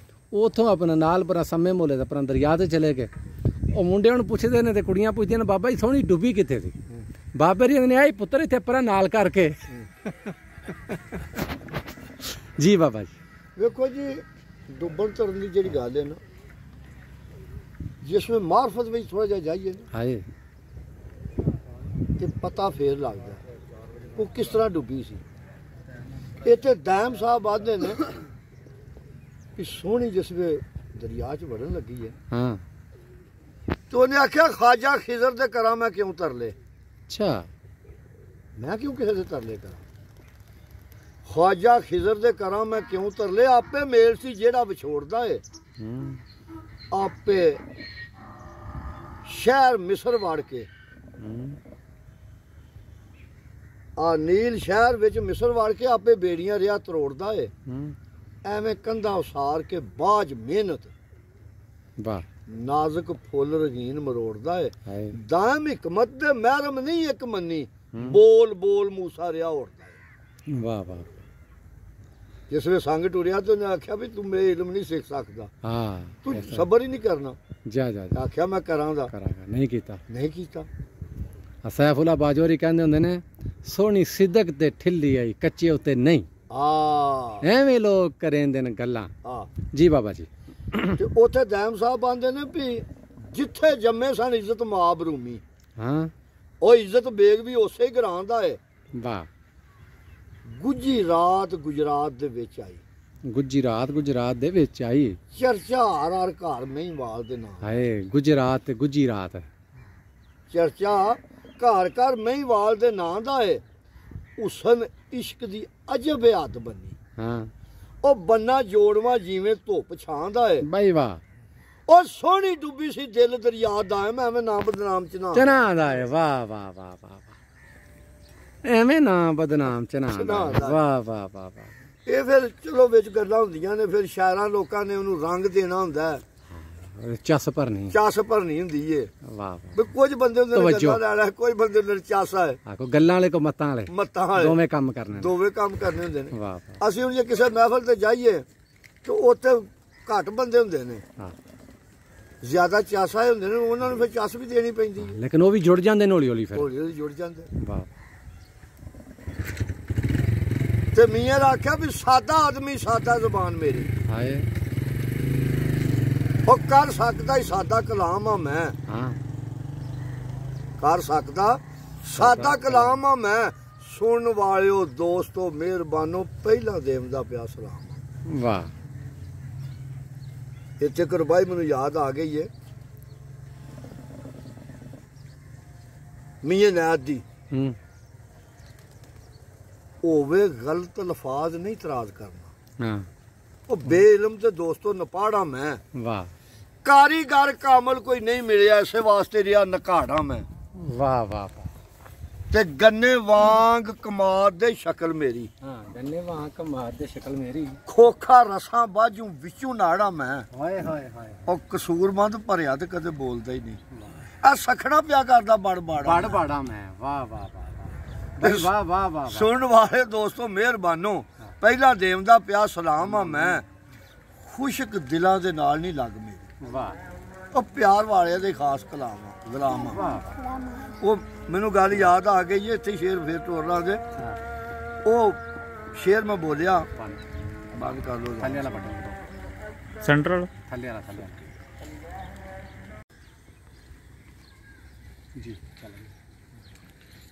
ਉੱਥੋਂ ਆਪਣਾ ਨਾਲ ਪਰਾਂ ਸਮੇਂ ਮੋਲੇ ਦਾ ਆਪਣਾ ਦਰਿਆ ਤੇ ਚਲੇ ਗਏ। ਉਹ ਮੁੰਡਿਆਂ ਨੂੰ ਪੁੱਛਦੇ ਨੇ ਤੇ ਕੁੜੀਆਂ ਪੁੱਛਦੀਆਂ ਨੇ ਬਾਬਾ ਜੀ ਸੋਹਣੀ ਡੁੱਬੀ ਕਿੱਥੇ ਸੀ? ਬਾਬੇ ਜੀ ਨੇ ਆਈ ਪੁੱਤਰ ਇੱਥੇ ਪਰਾਂ ਨਾਲ ਕਰਕੇ ਜੀ ਬਾਬਾ ਜੀ। ਵੇਖੋ ਜੀ ਡੁੱਬਣ ਧਰਨ ਦੀ ਜਿਹੜੀ ਗੱਲ ਹੈ ਨਾ, ਜਿਸ ਵਿੱਚ ਮਾਰਫਤ ਵਿੱਚ ਥੋੜਾ ਜਿਹਾ ਜਾਈਏ ਨਾ ਹਾਏ ਤੇ ਪਤਾ ਫੇਰ ਲੱਗਦਾ ਉਹ ਕਿਸ ਤਰ੍ਹਾਂ ਡੁੱਬੀ ਸੀ। ਇੱਥੇ ਦੈਮ ਸਾਹਿਬ ਆਖਦੇ ਨੇ ਕਿ ਸੋਹਣੀ ਜਿਸ ਵੇ ਦਰਿਆ 'ਚ ਵੜਨ ਲੱਗੀ ਹੈ ਹਾਂ ਤੇ ਉਹਨੇ ਆਖਿਆ ਖਾਜਾ ਖਿਜ਼ਰ ਦੇ ਕਰਾਂ ਮੈਂ ਕਿਉਂ ਤਰਲੇ। ਅੱਛਾ ਮੈਂ ਕਿਉਂ ਕਿਸੇ ਦੇ ਤਰਲੇ ਕਰਾਂ? ਖਾਜਾ ਖਿਜ਼ਰ ਦੇ ਕਰਾਂ ਮੈਂ ਕਿਉਂ ਤਰਲੇ, ਆਪੇ ਮੇਲ ਸੀ ਜਿਹੜਾ ਵਿਛੋੜਦਾ ਏ। ਆਪੇ ਸ਼ਹਿਰ ਮਿਸਰ ਵੜ ਕੇ ਆ ਨੀਲ ਸ਼ਹਿਰ ਵਿੱਚ ਮਿਸਰ ਵੜ ਕੇ ਆਪੇ ਬੇੜੀਆਂ ਰਿਆ ਤਰੋੜਦਾ ਏ। ਐਵੇਂ ਕੰਧਾਂ ਉਸਾਰ ਕੇ ਬਾਜ ਮਿਹਨਤ ਵਾਹ ਨਾਜ਼ੁਕ ਫੁੱਲ ਰਗੀਨ ਮਰੋੜਦਾ ਏ। ਹਾਏ ਦਾਮ ਹਕਮਤ ਦੇ ਮਹਿਰਮ ਨਹੀਂ ਇੱਕ ਮੰਨੀ, ਬੋਲ ਬੋਲ ਮੂਸਾ ਰਿਆ ਉੜਦਾ ਏ। ਵਾਹ ਵਾਹ। ਜਿਸ ਵੇ ਸੰਗ ਟੁਰਿਆ ਤੇ ਉਹਨੇ ਆਖਿਆ ਵੀ ਤੂੰ ਮੇਰੇ ਇਲਮ ਨਹੀਂ ਸਿੱਖ ਸਕਦਾ, ਹਾਂ ਤੂੰ ਸਬਰ ਹੀ ਨਹੀਂ ਕਰਨਾ। ਜਾ ਜਾ ਜਾ ਆਖਿਆ ਮੈਂ ਕਰਾਂਗਾ, ਕਰਾਂਗਾ, ਨਹੀਂ ਕੀਤਾ। ਨਹੀਂ ਕੀਤਾ। ਸੈਫੁੱਲਾ ਬਾਜੋਰੀ ਕਹਿੰਦੇ ਹੁੰਦੇ ਨੇ ਸੋਹਣੀ ਸਿੱਦਕ ਤੇ ਠਿੱਲੀ ਆਈ ਕੱਚੇ ਉੱਤੇ ਨਹੀਂ। ਐਵੇਂ ਲੋਕ ਕਰੇਂਦੇ ਨੇ ਗੱਲਾਂ। ਜੀ ਬਾਬਾ ਜੀ। ਤੇ ਉੱਥੇ ਦੈਮ ਸਾਹਿਬ ਆਂਦੇ ਨੇ ਵੀ ਜਿੱਥੇ ਜੰਮੇ ਸਨ ਇੱਜ਼ਤ ਮਾਂ ਬਰੂਮੀ, ਹਾਂ ਉਹ ਇੱਜ਼ਤ ਬੇਗ ਵੀ ਉਸੇ ਹੀ ਘਰਾਂ ਦਾ ਏ। ਵਾਹ। ਗੁੱਜੀ ਰਾਤ ਗੁਜਰਾਤ ਦੇ ਵਿੱਚ ਆਈ, ਗੁੱਜੀ ਰਾਤ ਗੁਜਰਾਤ ਦੇ ਵਿੱਚ ਆਈ। ਚਰਚਾ ਹਰ ਹਰ ਘਰ ਮਹੀਂਵਾਲ ਦੇ ਨਾਮ। ਹਾਏ ਗੁਜਰਾਤ ਤੇ ਗੁੱਜੀ ਰਾਤ। ਚਰਚਾ ਘਰ ਘਰ ਮਹੀਂਵਾਲ ਦੇ ਨਾਂ ਦਾ ਏ। ਹੁਸਨ ਇਸ਼ਕ ਦੀ ਅਜਬ ਹੱਦ ਬਣੀ। ਹਾਂ ਉਹ ਬੰਨਾ ਜੋੜਵਾ ਜਿਵੇਂ ਧੁੱਪ ਛਾਂ ਦਾ ਏ। ਬਾਈ ਵਾਹ। ਉਹ ਸੋਹਣੀ ਡੁੱਬੀ ਸੀ ਦਿਲ ਦਰਿਆ ਦਾ, ਮੈਂ ਐਵੇਂ ਨਾਮ ਬਦਨਾਮ ਚਨਾ ਦਾ ਏ। ਵਾਹ ਵਾਹ ਵਾਹ ਵਾਹ। ਐਵੇਂ ਨਾ ਬਦਨਾਮ ਚਨਾ ਦਾ। ਵਾਹ ਵਾਹ ਵਾਹ ਵਾਹ। ਇਹ ਫਿਰ ਚਲੋ ਵਿੱਚ ਗੱਲਾਂ ਹੁੰਦੀਆਂ ਨੇ, ਫਿਰ ਸ਼ਾਇਰਾਂ ਲੋਕਾਂ ਨੇ ਉਹਨੂੰ ਰੰਗ ਦੇਣਾ ਹੁੰਦਾ, ਚੱਸ ਭਰਨੀ, ਚੱਸ ਭਰਨੀ ਹੁੰਦੀ ਏ। ਵਾਹ ਵੀ ਕੁਝ ਬੰਦੇ ਹੁੰਦੇ ਨੇ ਗੱਲਾਂ ਲੈਣਾ, ਕੋਈ ਬੰਦੇ ਨੇ ਚਾਸਾ ਹੈ। ਕੋਈ ਗੱਲਾਂ ਵਾਲੇ ਕੋ ਮੱਤਾਂ ਵਾਲੇ, ਮੱਤਾਂ ਵਾਲੇ ਦੋਵੇਂ ਕੰਮ ਕਰਨੇ, ਦੋਵੇਂ ਕੰਮ ਕਰਨੇ ਹੁੰਦੇ ਨੇ। ਵਾਹ। ਅਸੀਂ ਹੁਣ ਜੇ ਕਿਸੇ ਮਹਿਫਲ ਤੇ ਜਾਈਏ ਤੇ ਉੱਥੇ ਘੱਟ ਬੰਦੇ ਹੁੰਦੇ ਨੇ, ਜ਼ਿਆਦਾ ਚਾਸਾ ਹੁੰਦੇ ਨੇ, ਉਹਨਾਂ ਨੂੰ ਫਿਰ ਚੱਸ ਵੀ ਦੇਣੀ ਪੈਂਦੀ ਹੈ। ਲੇਕਿਨ ਉਹ ਵੀ ਜੁੜ ਜਾਂਦੇ ਨੇ ਹੌਲੀ ਹੌਲੀ, ਫਿਰ ਹੌਲੀ ਹੌਲੀ ਜੁੜ ਜਾਂਦੇ। ਵਾਹ। ਤੇ ਮੀਆਂ ਨੇ ਆਖਿਆ ਵੀ ਸਾਦਾ ਆਦਮੀ ਸਾਦਾ ਜ਼ੁਬਾਨ ਮੇਰੀ। ਹਾਏ ਉਹ ਕਰ ਸਕਦਾ ਹੀ ਸਾਦਾ ਕਲਾਮ ਆ ਮੈਂ। ਹਾਂ ਕਰ ਸਕਦਾ ਸਾਦਾ ਕਲਾਮ ਆ ਮੈਂ। ਸੁਣਨ ਵਾਲਿਓ ਦੋਸਤੋ ਮਿਹਰਬਾਨੋ ਪਹਿਲਾਂ ਦੇਵਦਾ ਪਿਆ ਸਲਾਮ। ਵਾਹ। ਇੱਥੇ ਕਰਬਾਈ ਮੈਨੂੰ ਯਾਦ ਆ ਗਈ ਏ ਮੀਆਂ ਨਾਦ ਦੀ। ਹੋਵੇ ਗਲਤ ਲਫ਼ਾਜ਼ ਨਹੀਂ ਇਤਰਾਜ਼ ਕਰਨਾ। ਹਾਂ ਉਹ ਬੇਇਲਮ ਤੇ ਦੋਸਤੋ ਨਪਾੜਾ ਮੈਂ। ਵਾਹ। ਕਾਰੀਗਰ ਕਾਮਲ ਕੋਈ ਨਹੀਂ ਮਿਲਿਆ, ਇਸੇ ਵਾਸਤੇ ਰਿਹਾ ਨਕਾੜਾ ਮੈਂ। ਵਾਹ ਵਾਹ ਵਾਹ। ਤੇ ਗੰਨੇ ਵਾਂਗ ਕਮਾਦ ਦੇ ਸ਼ਕਲ ਮੇਰੀ। ਹਾਂ ਗੰਨੇ ਵਾਂਗ ਕਮਾਦ ਦੇ ਸ਼ਕਲ ਮੇਰੀ। ਖੋਖਾ ਰਸਾਂ ਬਾਝੂ ਵਿੱਚੋਂ ਨਾੜਾ ਮੈਂ। ਹਾਏ ਹਾਏ ਹਾਏ। ਉਹ ਕਸੂਰਮੰਦ ਭਰਿਆ ਤੇ ਕਦੇ ਬੋਲਦਾ ਹੀ ਨਹੀਂ। ਆ ਸਖਣਾ ਪਿਆ ਕਰਦਾ ਬੜ ਬਾੜਾ ਮੈਂ। ਵਾਹ ਵਾਹ ਵਾਹ ਵਾਹ ਵਾਹ ਵਾਹ। ਸੁਣਨ ਵਾਲੇ ਦੋਸਤੋ ਮਿਹਰਬਾਨੋ ਪਹਿਲਾਂ ਦੇਵਦਾ ਪਿਆ ਸਲਾਮ ਆ ਮੈਂ। ਖੁਸ਼ਕ ਦਿਲਾਂ ਦੇ ਨਾਲ ਨਹੀਂ ਲੱਗ ਮੇਰੀ। ਵਾਹ। ਉਹ ਪਿਆਰ ਵਾਲਿਆਂ ਦੇ ਖਾਸ ਕਲਾਮ ਆ, ਗੁਲਾਮ ਆ। ਵਾਹ। ਉਹ ਮੈਨੂੰ ਗੱਲ ਯਾਦ ਆ ਗਈ ਹੈ, ਇੱਥੇ ਸ਼ੇਰ ਫੇਰ ਤੋਰ ਲਾਂਗੇ। ਉਹ ਸ਼ੇਰ ਮੈਂ ਬੋਲਿਆ, ਬੰਦ ਕਰ ਲੋ। ਥੱਲੇ ਵਾਲਾ ਬਟਨ ਸੈਂਟਰਲ ਥੱਲੇ ਵਾਲਾ ਜੀ ਚੱਲ।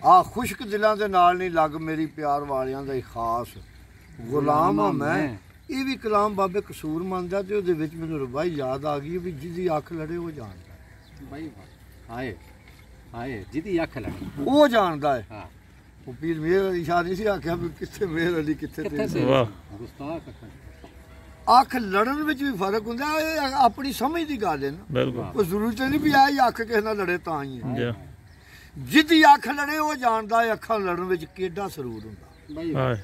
ਆ ਖੁਸ਼ਕ ਦਿਲਾਂ ਦੇ ਨਾਲ ਨਹੀਂ ਲੱਗ ਮੇਰੀ, ਪਿਆਰ ਵਾਲਿਆਂ ਦਾ ਹੀ ਖਾਸ ਗੁਲਾਮ ਆ ਮੈਂ। ਇਹ ਵੀ ਕਲਾਮ ਬਾਬੇ ਕਸੂਰ ਮੰਨਦਾ ਤੇ ਉਹਦੇ ਵਿੱਚ ਮੈਨੂੰ ਰਬਾਈ ਯਾਦ ਆ ਗਈ ਵੀ ਜਿਹਦੀ ਅੱਖ ਲੜੇ ਉਹ ਜਾਣਦਾ। ਬਾਈ ਹਾਏ ਹਾਏ ਜਿਹਦੀ ਅੱਖ ਲੜੇ ਉਹ ਜਾਣਦਾ ਹੈ। ਹਾਂ ਉਹ ਪੀਰ ਮੇਰ ਅਲੀ ਸ਼ਾਹ ਨਹੀਂ ਸੀ ਆਖਿਆ ਵੀ ਕਿੱਥੇ ਮੇਰ ਅਲੀ ਕਿੱਥੇ ਤੇ। ਵਾਹ। ਗੁਸਤਾਖ ਅੱਖ ਲੜਨ ਵਿੱਚ ਵੀ ਫਰਕ ਹੁੰਦਾ, ਇਹ ਆਪਣੀ ਸਮਝ ਦੀ ਗੱਲ ਹੈ ਨਾ। ਬਿਲਕੁਲ ਕੋਈ ਜ਼ਰੂਰਤ ਨਹੀਂ ਵੀ ਆ ਹੀ ਅੱਖ ਕਿਸੇ ਨਾਲ ਲੜੇ ਤਾਂ ਹੀ ਹੈ। ਜੀ ਜਿੱਦੀ ਅੱਖ ਲੜੇ ਉਹ ਜਾਣਦਾ ਹੈ ਅੱਖਾਂ ਲੜਨ ਵਿੱਚ ਕਿਹੜਾ ਸਰੂਰ ਹੁੰਦਾ। ਬਾਈ ਹਾਏ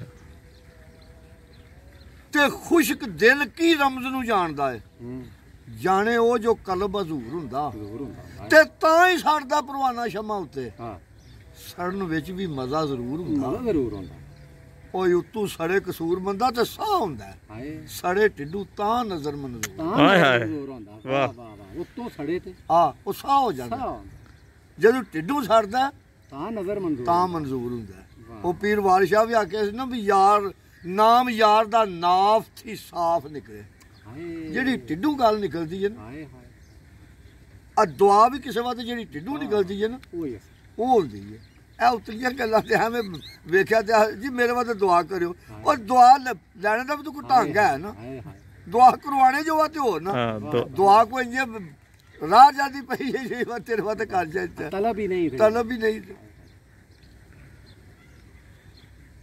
ਤੇ ਖੁਸ਼ਕ ਦਿਲ ਕੀ ਰਮਜ਼ ਨੂੰ ਜਾਣਦਾ ਹੈ, ਜਾਣੇ ਉਹ ਜੋ ਕਲਬ ਹਜ਼ੂਰ ਹੁੰਦਾ। ਜ਼ਰੂਰ ਹੁੰਦਾ ਤੇ ਤਾਂ ਹੀ ਸੜਦਾ ਪਰਵਾਨਾ ਸ਼ਮਾ ਉੱਤੇ, ਹਾਂ ਸੜਨ ਵਿੱਚ ਵੀ ਮਜ਼ਾ ਜ਼ਰੂਰ ਹੁੰਦਾ। ਮਜ਼ਾ ਜ਼ਰੂਰ ਹੁੰਦਾ ਓਏ ਉੱਤੋਂ ਸੜੇ ਕਸੂਰ ਬੰਦਾ ਤੇ ਸਾਹ ਹੁੰਦਾ ਹੈ, ਹਾਏ ਸੜੇ ਢਿੱਡੂ ਤਾਂ ਨਜ਼ਰ ਮਨਜ਼ੂਰ। ਤਾਂ ਹਾਏ ਹਾਏ। ਜ਼ਰੂਰ ਹੁੰਦਾ ਵਾਹ। ਵਾਹ ਵਾਹ ਵਾਹ ਉੱਤੋਂ ਸੜੇ ਤੇ ਆ ਉਹ ਸਾਹ ਹੋ ਜਾਂਦਾ, ਸਾਹ ਜਦੋਂ ਢਿੱਡੂ ਸੜਦਾ ਤਾਂ ਨਜ਼ਰ ਮਨਜ਼ੂਰ ਤਾਂ ਮਨਜ਼ੂਰ ਹੁੰਦਾ ਹੈ। ਵਾਹ। ਉਹ ਪੀਰ ਵਾਰਿਸ਼ਾਹ ਵੀ ਆਖਿਆ ਸੀ ਨਾ ਵੀ ਯਾਰ ਨਾਮ ਯਾਰ ਦਾ ਨਾਫ ਥੀ ਸਾਫ਼ ਨਿਕਲੇ। ਹਾਏ ਜਿਹੜੀ ਢਿੱਡੂ ਗੱਲ ਨਿਕਲਦੀ ਹੈ ਨਾ, ਹਾਏ ਹਾਏ ਆ ਦੁਆ ਵੀ ਕਿਸੇ ਵਾਸਤੇ ਜਿਹੜੀ ਢਿੱਡੂ ਨਿਕਲਦੀ ਹੈ ਨਾ ਉਹ ਹੀ ਉਹ ਹੁੰਦੀ ਹੈ। ਇਹ ਉਤਲੀਆਂ ਗੱਲਾਂ ਤੇ ਐਵੇਂ ਵੇਖਿਆ ਤੇ ਜੀ ਮੇਰੇ ਵਾਸਤੇ ਦੁਆ ਕਰਿਓ। ਉਹ ਦੁਆ ਲੈਣੇ ਦਾ ਵੀ ਤਾਂ ਕੋਈ ਢੰਗ ਹੈ ਨਾ, ਹਾਏ ਹਾਏ ਦੁਆ ਕਰਵਾਣੇ ਜੋ ਵਾ ਤੇ ਹੋਰ ਨਾ। ਹਾਂ ਦੁਆ ਕੋਈ ਇੰਜੇ ਰਾਹ ਜਾਂਦੀ ਪਈ ਹੈ ਜੀ ਵਾ ਤੇਰੇ ਵਾਸਤੇ ਕਰ ਜਾਏ ਤਲਬ ਹੀ ਨਹੀਂ ਰਹੀ। ਤਲਬ ਵੀ ਨਹੀਂ।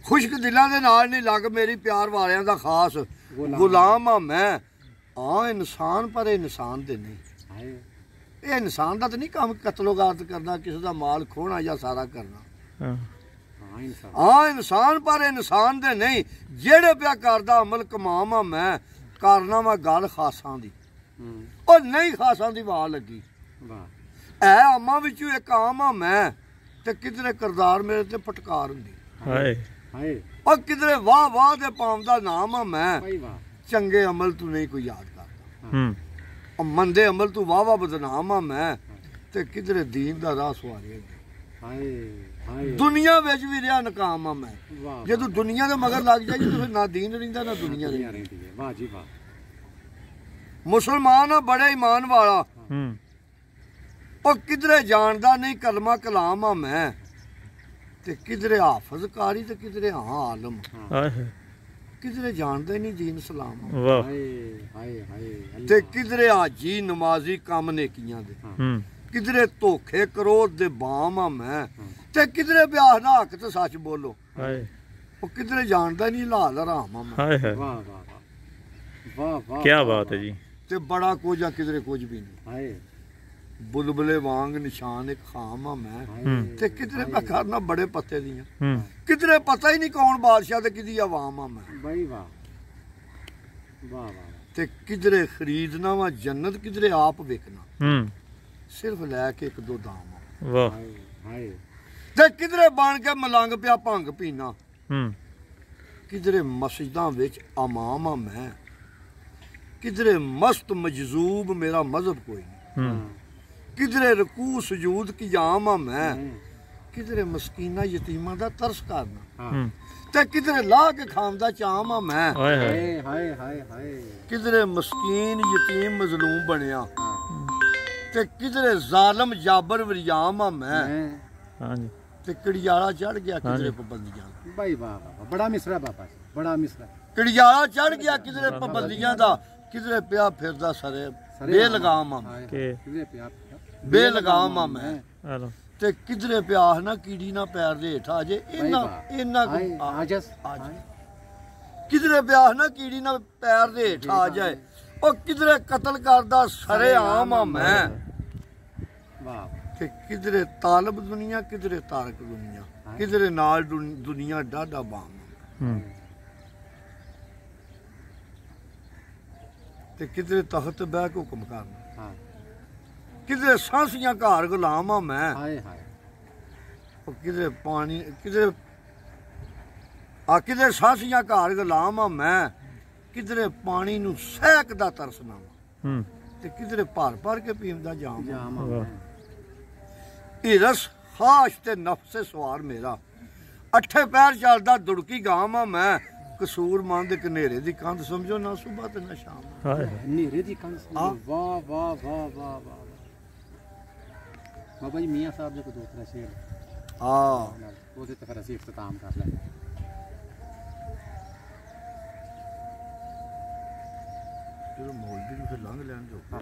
ਖੁਸ਼ਕ ਦਿਲਾਂ ਦੇ ਨਾਲ ਨਹੀਂ ਲੱਗ ਮੇਰੀ ਪਿਆਰ ਵਾਲਿਆਂ ਦਾ ਖਾਸ ਗੁਲਾਮ ਆ ਮੈਂ। ਆ ਇਨਸਾਨ ਪਰ ਇਨਸਾਨ ਦੇ ਨਹੀਂ। ਹਾਏ ਇਹ ਇਨਸਾਨ ਦਾ ਤਾਂ ਨਹੀਂ ਕੰਮ ਕਤਲੋਗਾਰਤ ਕਰਨਾ, ਕਿਸੇ ਦਾ ਮਾਲ ਖੋਹਣਾ ਜਾਂ ਸਾਰਾ ਕਰਨਾ। ਹਾਂ ਹਾਂ ਇਨਸਾਨ ਆ ਇਨਸਾਨ ਪਰ ਇਨਸਾਨ ਦੇ ਨਹੀਂ, ਜਿਹੜੇ ਪਿਆ ਕਰਦਾ ਅਮਲ ਕਮਾਮ ਆ ਮੈਂ। ਕਰਨਾ ਵਾ ਗੱਲ ਖਾਸਾਂ ਦੀ, ਉਹ ਨਹੀਂ ਖਾਸਾਂ ਦੀ ਵਾਹ ਲੱਗੀ। ਵਾਹ ਐ ਆਮਾਂ ਵਿੱਚੋਂ ਇੱਕ ਆਮ ਆ ਮੈਂ, ਤੇ ਕਿਧਰੇ ਕਰਦਾਰ ਮੇਰੇ ਤੇ ਪਟਕਾਰ ਹੁੰਦੀ। ਹਾਏ ਹਾਏ ਉਹ ਕਿਧਰੇ ਵਾਹ ਵਾਹ ਦੇ ਪਾਉਂਦਾ ਨਾਮ ਆ ਮੈਂ। ਭਾਈ ਵਾਹ ਚੰਗੇ ਅਮਲ ਤੂੰ ਨਹੀਂ ਕੋਈ ਯਾਦ ਕਰਦਾ, ਹੂੰ ਉਹ ਮੰਦੇ ਅਮਲ ਤੂੰ ਵਾਹ ਵਾਹ ਬਦਨਾਮ ਆ ਮੈਂ। ਤੇ ਕਿਧਰੇ ਦੀਨ ਦਾ ਰਾਹ ਸਵਾਰਿਆ। ਹਾਏ ਹਾਏ ਦੁਨੀਆ ਵਿੱਚ ਵੀ ਰਿਹਾ ਨਕਾਮ ਆ ਮੈਂ। ਵਾਹ ਜਦੋਂ ਦੁਨੀਆ ਦੇ ਮਗਰ ਲੱਗ ਜਾਈਏ ਤਾਂ ਫਿਰ ਨਾ ਦੀਨ ਰਹਿੰਦਾ ਨਾ ਦੁਨੀਆ ਰਹਿੰਦੀ। ਰਹਿੰਦੀ ਹੈ ਵਾਹ ਜੀ ਵਾਹ ਮੁਸਲਮਾਨ ਆ ਬੜੇ ਈਮਾਨ ਵਾਲਾ, ਹੂੰ ਉਹ ਕਿਧਰੇ ਜਾਣਦਾ ਨਹੀਂ ਕਲਮਾ ਕਲਾਮ ਆ ਮੈਂ। ਤੇ ਕਿਧਰੇ ਹਾਫਜ਼ ਕਾਰੀ ਤੇ ਕਿਧਰੇ ਹਾਂ ਆਲਮ, ਹਾਏ ਕਿਧਰੇ ਜਾਣਦਾ ਹੀ ਨਹੀਂ ਦੀਨ ਸਲਾਮ ਆ। ਵਾਹ ਹਾਏ ਹਾਏ ਹਾਏ ਤੇ ਕਿਧਰੇ ਹਾਜੀ ਨਮਾਜ਼ੀ ਕੰਮ ਨੇਕੀਆਂ ਦੇ, ਹੂੰ ਕਿਧਰੇ ਧੋਖੇ ਕਰੋਧ ਦੇ ਬਾਮ ਆ ਮੈਂ। ਤੇ ਕਿਧਰੇ ਬਿਆਹ ਨਾ ਹੱਕ ਤੇ ਸੱਚ ਬੋਲੋ, ਹਾਏ ਉਹ ਕਿਧਰੇ ਜਾਣਦਾ ਨਹੀਂ ਲਾਲ ਹਰਾਮ ਆ ਮੈਂ। ਹਾਏ ਹਾਏ ਵਾਹ ਵਾਹ ਵਾਹ ਵਾਹ ਵਾਹ ਕੀ ਬਾਤ ਹੈ ਜੀ। ਤੇ ਬੜਾ ਕੁਝ ਆ ਕਿਧਰੇ ਕੁਝ ਵੀ ਨਹੀਂ। ਹਾਏ ਬੁਲਬੁਲੇ ਵਾਂਗ ਨਿਸ਼ਾਨ ਇੱਕ ਖਾਮ ਆ ਮੈਂ। ਹਾਏ ਤੇ ਕਿਧਰੇ ਮੈਂ ਕਰਨਾ ਬੜੇ ਪੱਤੇ ਦੀਆਂ, ਹੂੰ ਕਿਧਰੇ ਪਤਾ ਹੀ ਨਹੀਂ ਕੌਣ ਬਾਦਸ਼ਾਹ ਤੇ ਕਿਹਦੀ ਆਵਾਮ ਆ ਮੈਂ। ਬਾਈ ਵਾਹ ਵਾਹ ਵਾਹ ਤੇ ਕਿਧਰੇ ਖਰੀਦਣਾ ਵਾ ਜੰਨਤ, ਕਿਧਰੇ ਆਪ ਵੇਖਣਾ, ਹੂੰ ਸਿਰਫ ਲੈ ਕੇ ਇੱਕ ਦੋ ਦਾਮ ਆ। ਵਾਹ ਹਾਏ ਹਾਏ ਤੇ ਕਿਧਰੇ ਬਣ ਕੇ ਮਲੰਗ ਪਿਆ ਭੰਗ ਪੀਣਾ, ਹੂੰ ਕਿਧਰੇ ਮਸਜਿਦਾਂ ਵਿੱਚ ਇਮਾਮ ਆ ਮੈਂ। ਕਿਧਰੇ ਮਸਤ ਮਜਜ਼ੂਬ ਮੇਰਾ ਮਜ਼ਹਬ ਕੋਈ ਨਹੀਂ, ਹੂੰ ਕਿਧਰੇ ਰਕੂ ਸਜੂਦ ਕਿਆਮ ਆ ਮੈਂ। ਕਿਧਰੇ ਮਸਕੀਨਾ ਯਤੀਮਾਂ ਦਾ ਤਰਸ ਕਰਨਾ, ਹੂੰ ਤੇ ਕਿਧਰੇ ਲਾਹ ਕੇ ਖਾਂਦਾ ਚਾਮ ਆ ਮੈਂ। ਹਾਏ ਹਾਏ ਹਾਏ ਹਾਏ ਹਾਏ ਕਿਧਰੇ ਮਸਕੀਨ ਯਤੀਮ ਮਜ਼ਲੂਮ ਬਣਿਆ, ਤੇ ਕਿਧਰੇ ਜ਼ਾਲਮ ਜਾਬਰ ਵਰਿਆਮ ਆ ਮੈਂ। ਹਾਂਜੀ ਤੇ ਕੜਿਆਲਾ ਚੜ ਗਿਆ ਕਿਧਰੇ ਪਾਬੰਦੀਆਂ ਦਾ, ਬਾਈ ਵਾਹ ਵਾਹ ਬੜਾ ਮਿਸਰਾ ਬਾਬਾ ਜੀ ਬੜਾ ਮਿਸਰਾ ਕੜਿਆਲਾ ਚੜ ਗਿਆ ਕਿਧਰੇ ਪਾਬੰਦੀਆਂ ਦਾ, ਕਿਧਰੇ ਪਿਆ ਫਿਰਦਾ ਸਰੇ ਬੇਲਗਾਮ ਆ ਮੈਂ। ਕਿ ਕਿਵੇਂ ਪਿਆ ਬੇਲਗਾਮ ਆ ਮੈਂ। ਹਲੋ ਤੇ ਕਿਧਰੇ ਪਿਆ ਨਾ ਕੀੜੀ ਨਾ ਪੈਰ ਦੇ ਹੇਠ ਆ ਜੇ ਇਹਨਾਂ ਕੋ ਆਜਸ ਕਿਧਰੇ ਪਿਆ ਨਾ ਕੀੜੀ ਨਾ ਪੈਰ ਦੇ ਹੇਠ ਆ ਜਾਏ। ਉਹ ਕਿਧਰੇ ਕਤਲ ਕਰਦਾ ਸਰੇ ਆਮ ਆ ਮੈਂ। ਵਾਹ ਤੇ ਕਿਧਰੇ ਤਾਲਬ ਦੁਨੀਆ, ਕਿਧਰੇ ਤਾਰਕ ਦੁਨੀਆ, ਕਿਧਰੇ ਨਾਲ ਦੁਨੀਆ ਡਾਢਾ ਬਾਮ। ਹੂੰ ਤੇ ਕਿਧਰੇ ਤਖਤ ਬਹਿ ਕੇ ਹੁਕਮ ਕਰਨਾ, ਹਾਂ ਕਿਧਰੇ ਸਾਂਸੀਆਂ ਘਰ ਗੁਲਾਮ ਆ ਮੈਂ। ਹਾਏ ਹਾਏ ਉਹ ਕਿਧਰੇ ਪਾਣੀ, ਕਿਧਰੇ ਕਿਧਰੇ ਸਾਂਸੀਆਂ ਘਰ ਗੁਲਾਮ ਆ ਮੈਂ। ਕਿਧਰੇ ਪਾਣੀ ਨੂੰ ਸਹਿਕ ਦਾ ਤਰਸਨਾ ਵਾ, ਹੂੰ ਤੇ ਕਿਧਰੇ ਭਰ ਭਰ ਕੇ ਪੀਂਦਾ ਜਾਮ। ਜਾਮ ਵਾਹ ਇਹ ਰਸ ਖਾਸ਼ ਤੇ ਨਫਸੇ ਸਵਾਰ ਮੇਰਾ, ਅੱਠੇ ਪੈਰ ਚੱਲਦਾ ਦੁੜਕੀ ਗਾਮ ਆ ਮੈਂ। ਕਸੂਰ ਮੰਦ ਕਨੇਰੇ ਦੀ ਕੰਧ ਸਮਝੋ ਨਾ ਸੁਬਹ ਤੇ ਨਾ ਸ਼ਾਮ। ਹਾਏ ਨੀਰੇ ਦੀ ਕੰਸ ਵਾਹ ਵਾਹ ਵਾਹ ਵਾਹ ਵਾਹ ਬਾਬਾ ਜੀ ਮੀਆਂ ਸਾਹਿਬ ਦੇ ਕੋ ਦੂਸਰਾ ਸ਼ੇਰ ਉਹਦੇ ਤੇ ਫਿਰ ਅਸੀਂ ਇਖਤਤਾਮ ਕਰ ਲੈਂਦੇ ਜਦੋਂ ਮੌਲਵੀ ਨੂੰ ਫਿਰ ਲੰਘ ਲੈਣ ਦਿਓ।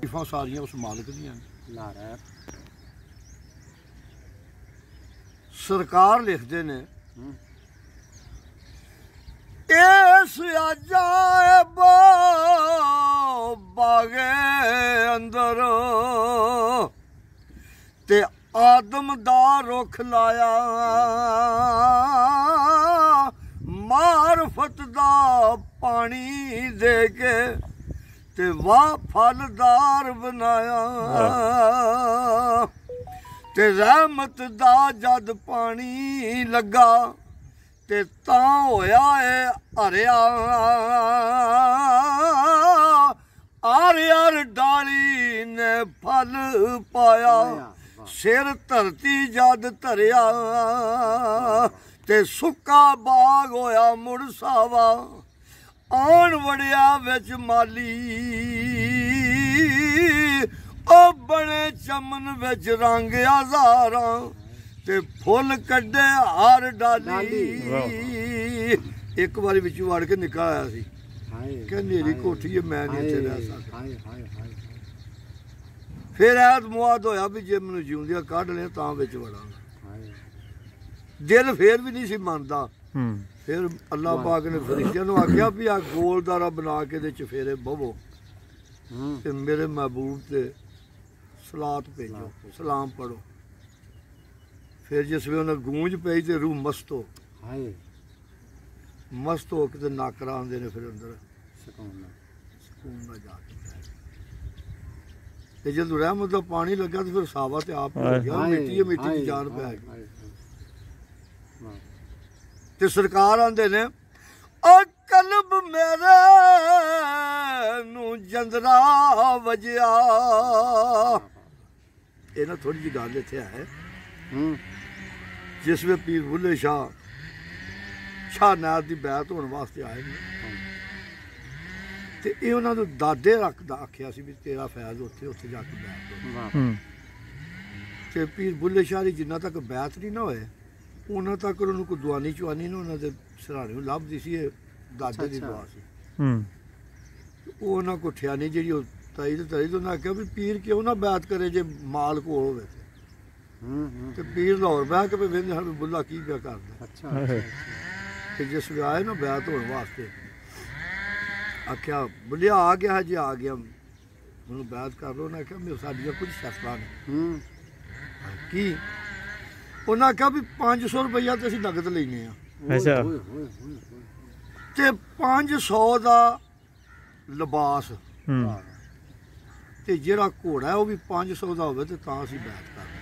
ਇਫਾ ਸਾਰੀਆਂ ਉਸ ਮਾਲਕ ਦੀਆਂ ਨੇ। ਲਾ ਰਿਹਾ ਸਰਕਾਰ ਲਿਖਦੇ ਨੇ ਇਹ अजायब बागे अंदर ते आदम दा रुख लाया मारफत दा पानी दे के ते वाह फलदार बनाया ते रहमत दा जद पानी लगा ते तां होया है हरिया हर हर डाली ने फल पाया सिर धरती जद धरिया ते सुक्का बाग होया मुड़ सावा आन वड़िया विच माली ओ बने चमन विच रंग हजारां ते फुल कड्डे हर डाली एक बारी विच वड़ के निकल आया सी कि नेरी कोठी है मैं नहीं इत्थे रह सकदा फिर ऐत मुआद होया भी जे मैनूं जिउंदियां कढ ले तां विच वड़ांगा दिल फिर भी नहीं सी मनदा फिर अल्लाह पाक ने फरिश्तियां नूं आख्या भी आ गोलदारा बना के दे चफेरे बवो ते मेरे महबूब ते सलात भेजो सलाम पढ़ो फिर जिस वे उन्हें गूंज पई ते रूह मस्त हो के नाकरा आंदे ने फिर अंदर सुकून ना जाके ते जदों रहमत दा पानी लगा तो फिर सावा ते आप हो गया मिट्टी मिट्टी दी जान पै गई ते सरकार आंदे ने ओ कल्ब मेरे नू जंदरा वजया ये ना थोड़ी जी गल इत्थे है जिस वे पीर बुल्ले शाह नाथ की बैत होने वास्ते आए ते ये उन्हां नूं दादे रखदा आखिया सी भी तेरा फैज़ उत्थे उत्थे जाके बैठ हो ते पीर बुल्ले शाह दी जिन्ना तक बैत नहीं ना होए उन्हां तक उन्होंने कोई दुआनी चुआनी ना उन्होंने सराहने लभदी सी दादे की दुआ सी उन्होंने को ठियानी जी ताई तो ताई तो उन्हें आख्या भी पीर क्यों ना बैत करे जे माल कोल होवे ते पीर लाहौर बह के वेंदे हन बुल्ला की पिया करदा ते जिस वे आए ना बैत होने वास्ते आख्या बुलिया आ गया है जी आ गया उन्होंने बैत कर लो उन्हें आख्या मेरे साडियां कुछ शर्तां ने की उन्हें आख्या भी 500 रुपया तो असीं नगद लेने अच्छा ते 500 का लिबास ते जेड़ा घोड़ा है वह भी 500 का होवे ते तां असीं बैत करनी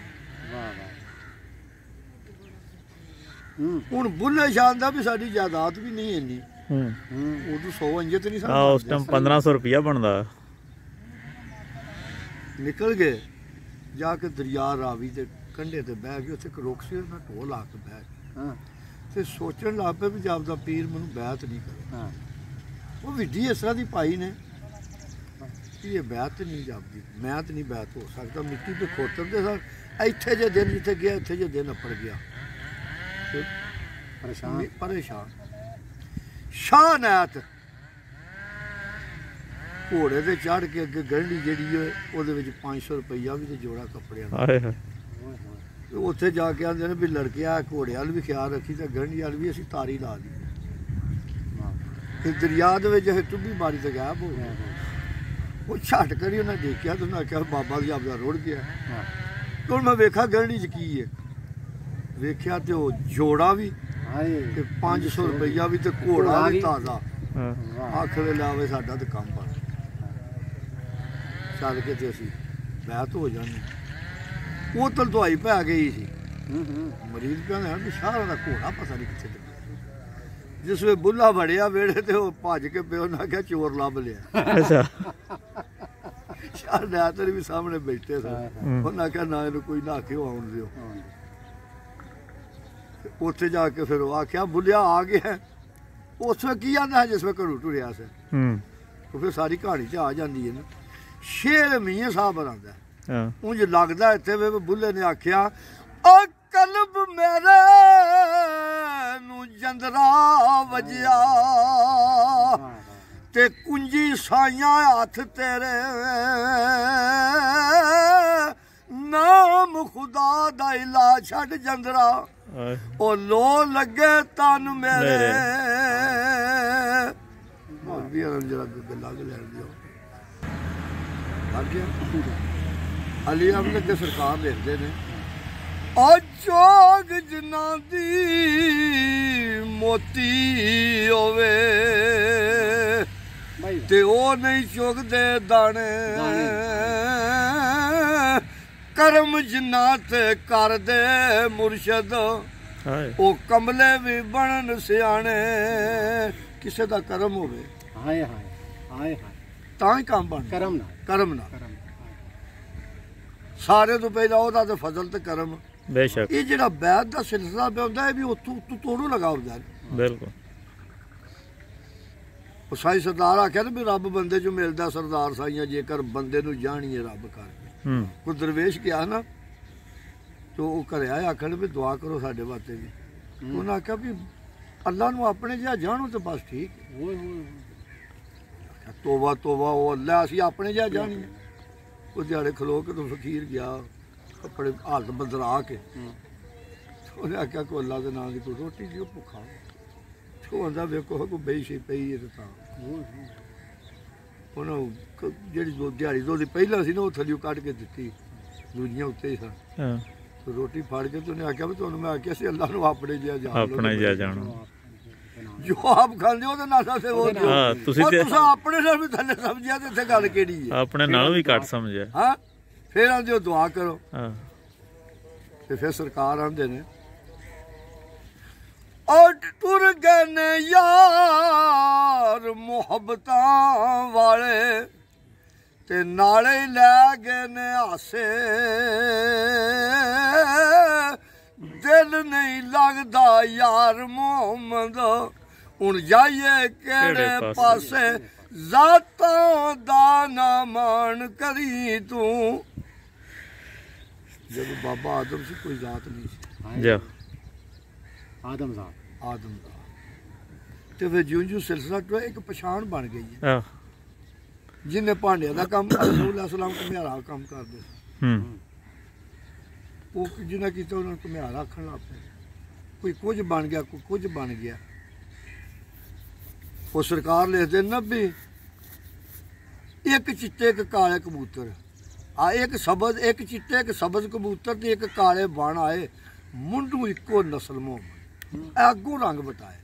हुण बुल्ले शाह दा भी साडी जायदाद भी नहीं इन्नी उदों 100 इंजे तो नहीं उस टाइम 1500 रुपया बनदा निकल गए जाके दरिया रावी ते कंढे ते बह गए उत्थे रुख सी उन्हें ढोल ला के बह गए ते सोचण लग पे भी जापदा पीर मैनूं बैत नहीं करे वो विधी इस तरह की पाई ने कि ये बैत नहीं जापदी मैं तो नहीं बैत हो सकता मिट्टी पे खोतर दे सर इत्थे जे दिन जिथे गया इत्थे जे दिन अप्पड़ गया परेशान शाह नाथ घोड़े ते चढ़ के अगे गढ़ी जी है 500 रुपया भी तो जोड़ा कपड़े उत्थे जाके आते भी लड़के आ घोड़े वाल भी ख्याल रखी तो गढ़ी वाल भी असी तारी ला दी फिर दरिया के टुब्बी मारी तो गायब हो गया वो झट करी उन्हें देखा तो उन्हें आख्या बाबा जी आपका रुड़ गया तो मैं वेखा गढ़ी च की है वेख्या तो जोड़ा भी 500 रुपया भी तो घोड़ा भी ताज़ा आखिर लावे साडा तो काम बन चल के ते असीं बैत हो जाने वो तलतवाई पै गई सी मरीज कहने भी शाह का घोड़ा पता नहीं कितने जिस वे बुल्ला बड़िया वेड़े ते भज के पे उन्हें आख्या चोर लभ लिया शाह नाथ भी सामने बैठे थे उन्हें आख्या ना इन्हूं कोई ना आखियो आउण दिओ उत्थे जाके फिर आख्या बुलिया आ गया उस वे की आंदा है जिस वे घरों टुरिया से तो फिर सारी कहानी च आ जाती है ना शेर मियां साहब आंदा उंज लगदा इत्थे वे बुल्ले ने आख्या ओ कल्ब मेरे नू जंदरा वजया ते कुंजी साइयां हथ तेरे नाम खुदा दा इला छड़ जंदरा ओ लो लगे तन मेरे भी जरा लग लैन दिओ लग गया अली अहमद के सरकार देखते ने जोग जिन्ना दी मोती होवे ते ओ नहीं चुगदे दाने करम जिन्ना ते कर दे मुर्शद ओ कमले भी बनन सियाने किसे दा करम होवे हाय हाय हाय हाय तां ही काम बन करम ना सारे तो पहला ओदा ते फजल ते करम बेशक ये जेड़ा बैत दा सिलसिला पे होंदा है भी उतों तोड़ू लगा होंदा है बिल्कुल ओ साईं सरदार आख्या ना भी रब बंदे चो मिलदा सरदार साईं जेकर बंदे नू जानिए रब कर कोई दरवेश गया ना तो वो घरे आए आखन भी दुआ करो साडे वास्ते भी उन्हें आख्या भी अल्लाह नू अपने जिहा जानो तो बस ठीक तोबा तोबा वो अल्लाह असीं अपने जिहा जानिए वो दिहाड़े खलो के तो फकीर गया कपड़े हालत बदला के उन्हें आख्या को अल्लाह के नाम की कोई रोटी दियो भुखा तो आंदा वेखो कोई बही शी पई है तो उन्होंने जी दिहाड़ी दो पहला सी ना वो थलियों कट के दिती दूजियां उत्ते ही सन तो रोटी फाड़ के तो उन्हें आख्या भी तुहानू मैं आख्या सी अल्लाह नू अपने जिहा जानो जो आप खांदे हो ते नासा से वो हां तुसी ते अपने नाल भी थल्ले समझिया ते इत्थे गल केड़ी है अपने नाल भी घट समझिया हां फिर आंदे हो दुआ करो हां ते फिर सरकार आंदे ने और टुर गए ने यार मुहब्बतां वाले ते नाले लै गए ने हासे दिल नहीं लगदा यार मोहम्मद हुण जाइए केड़े पासे जातां दा ना मान करी तू जब बाबा आदम से कोई जात नहीं सी जा आदम दा ते फिर जिउं जिउं सिलसिला टुरा एक पछाण बन गई है हां जिन्ने भांडिया दा काम रसूल सलाम घुमियारा काम करदे वो जिन्हें किया उन्होंने घुमियारा आखन लग पे कोई कुछ बन गया कोई कुछ बन गया वो सरकार लिखते ना भी एक चिट्टे एक काले कबूतर एक सबज एक चिट्टे एक सबज कबूतर ते एक काले बन आए मुंडू इको नस्ल मोहम्मद अगू रंग बताए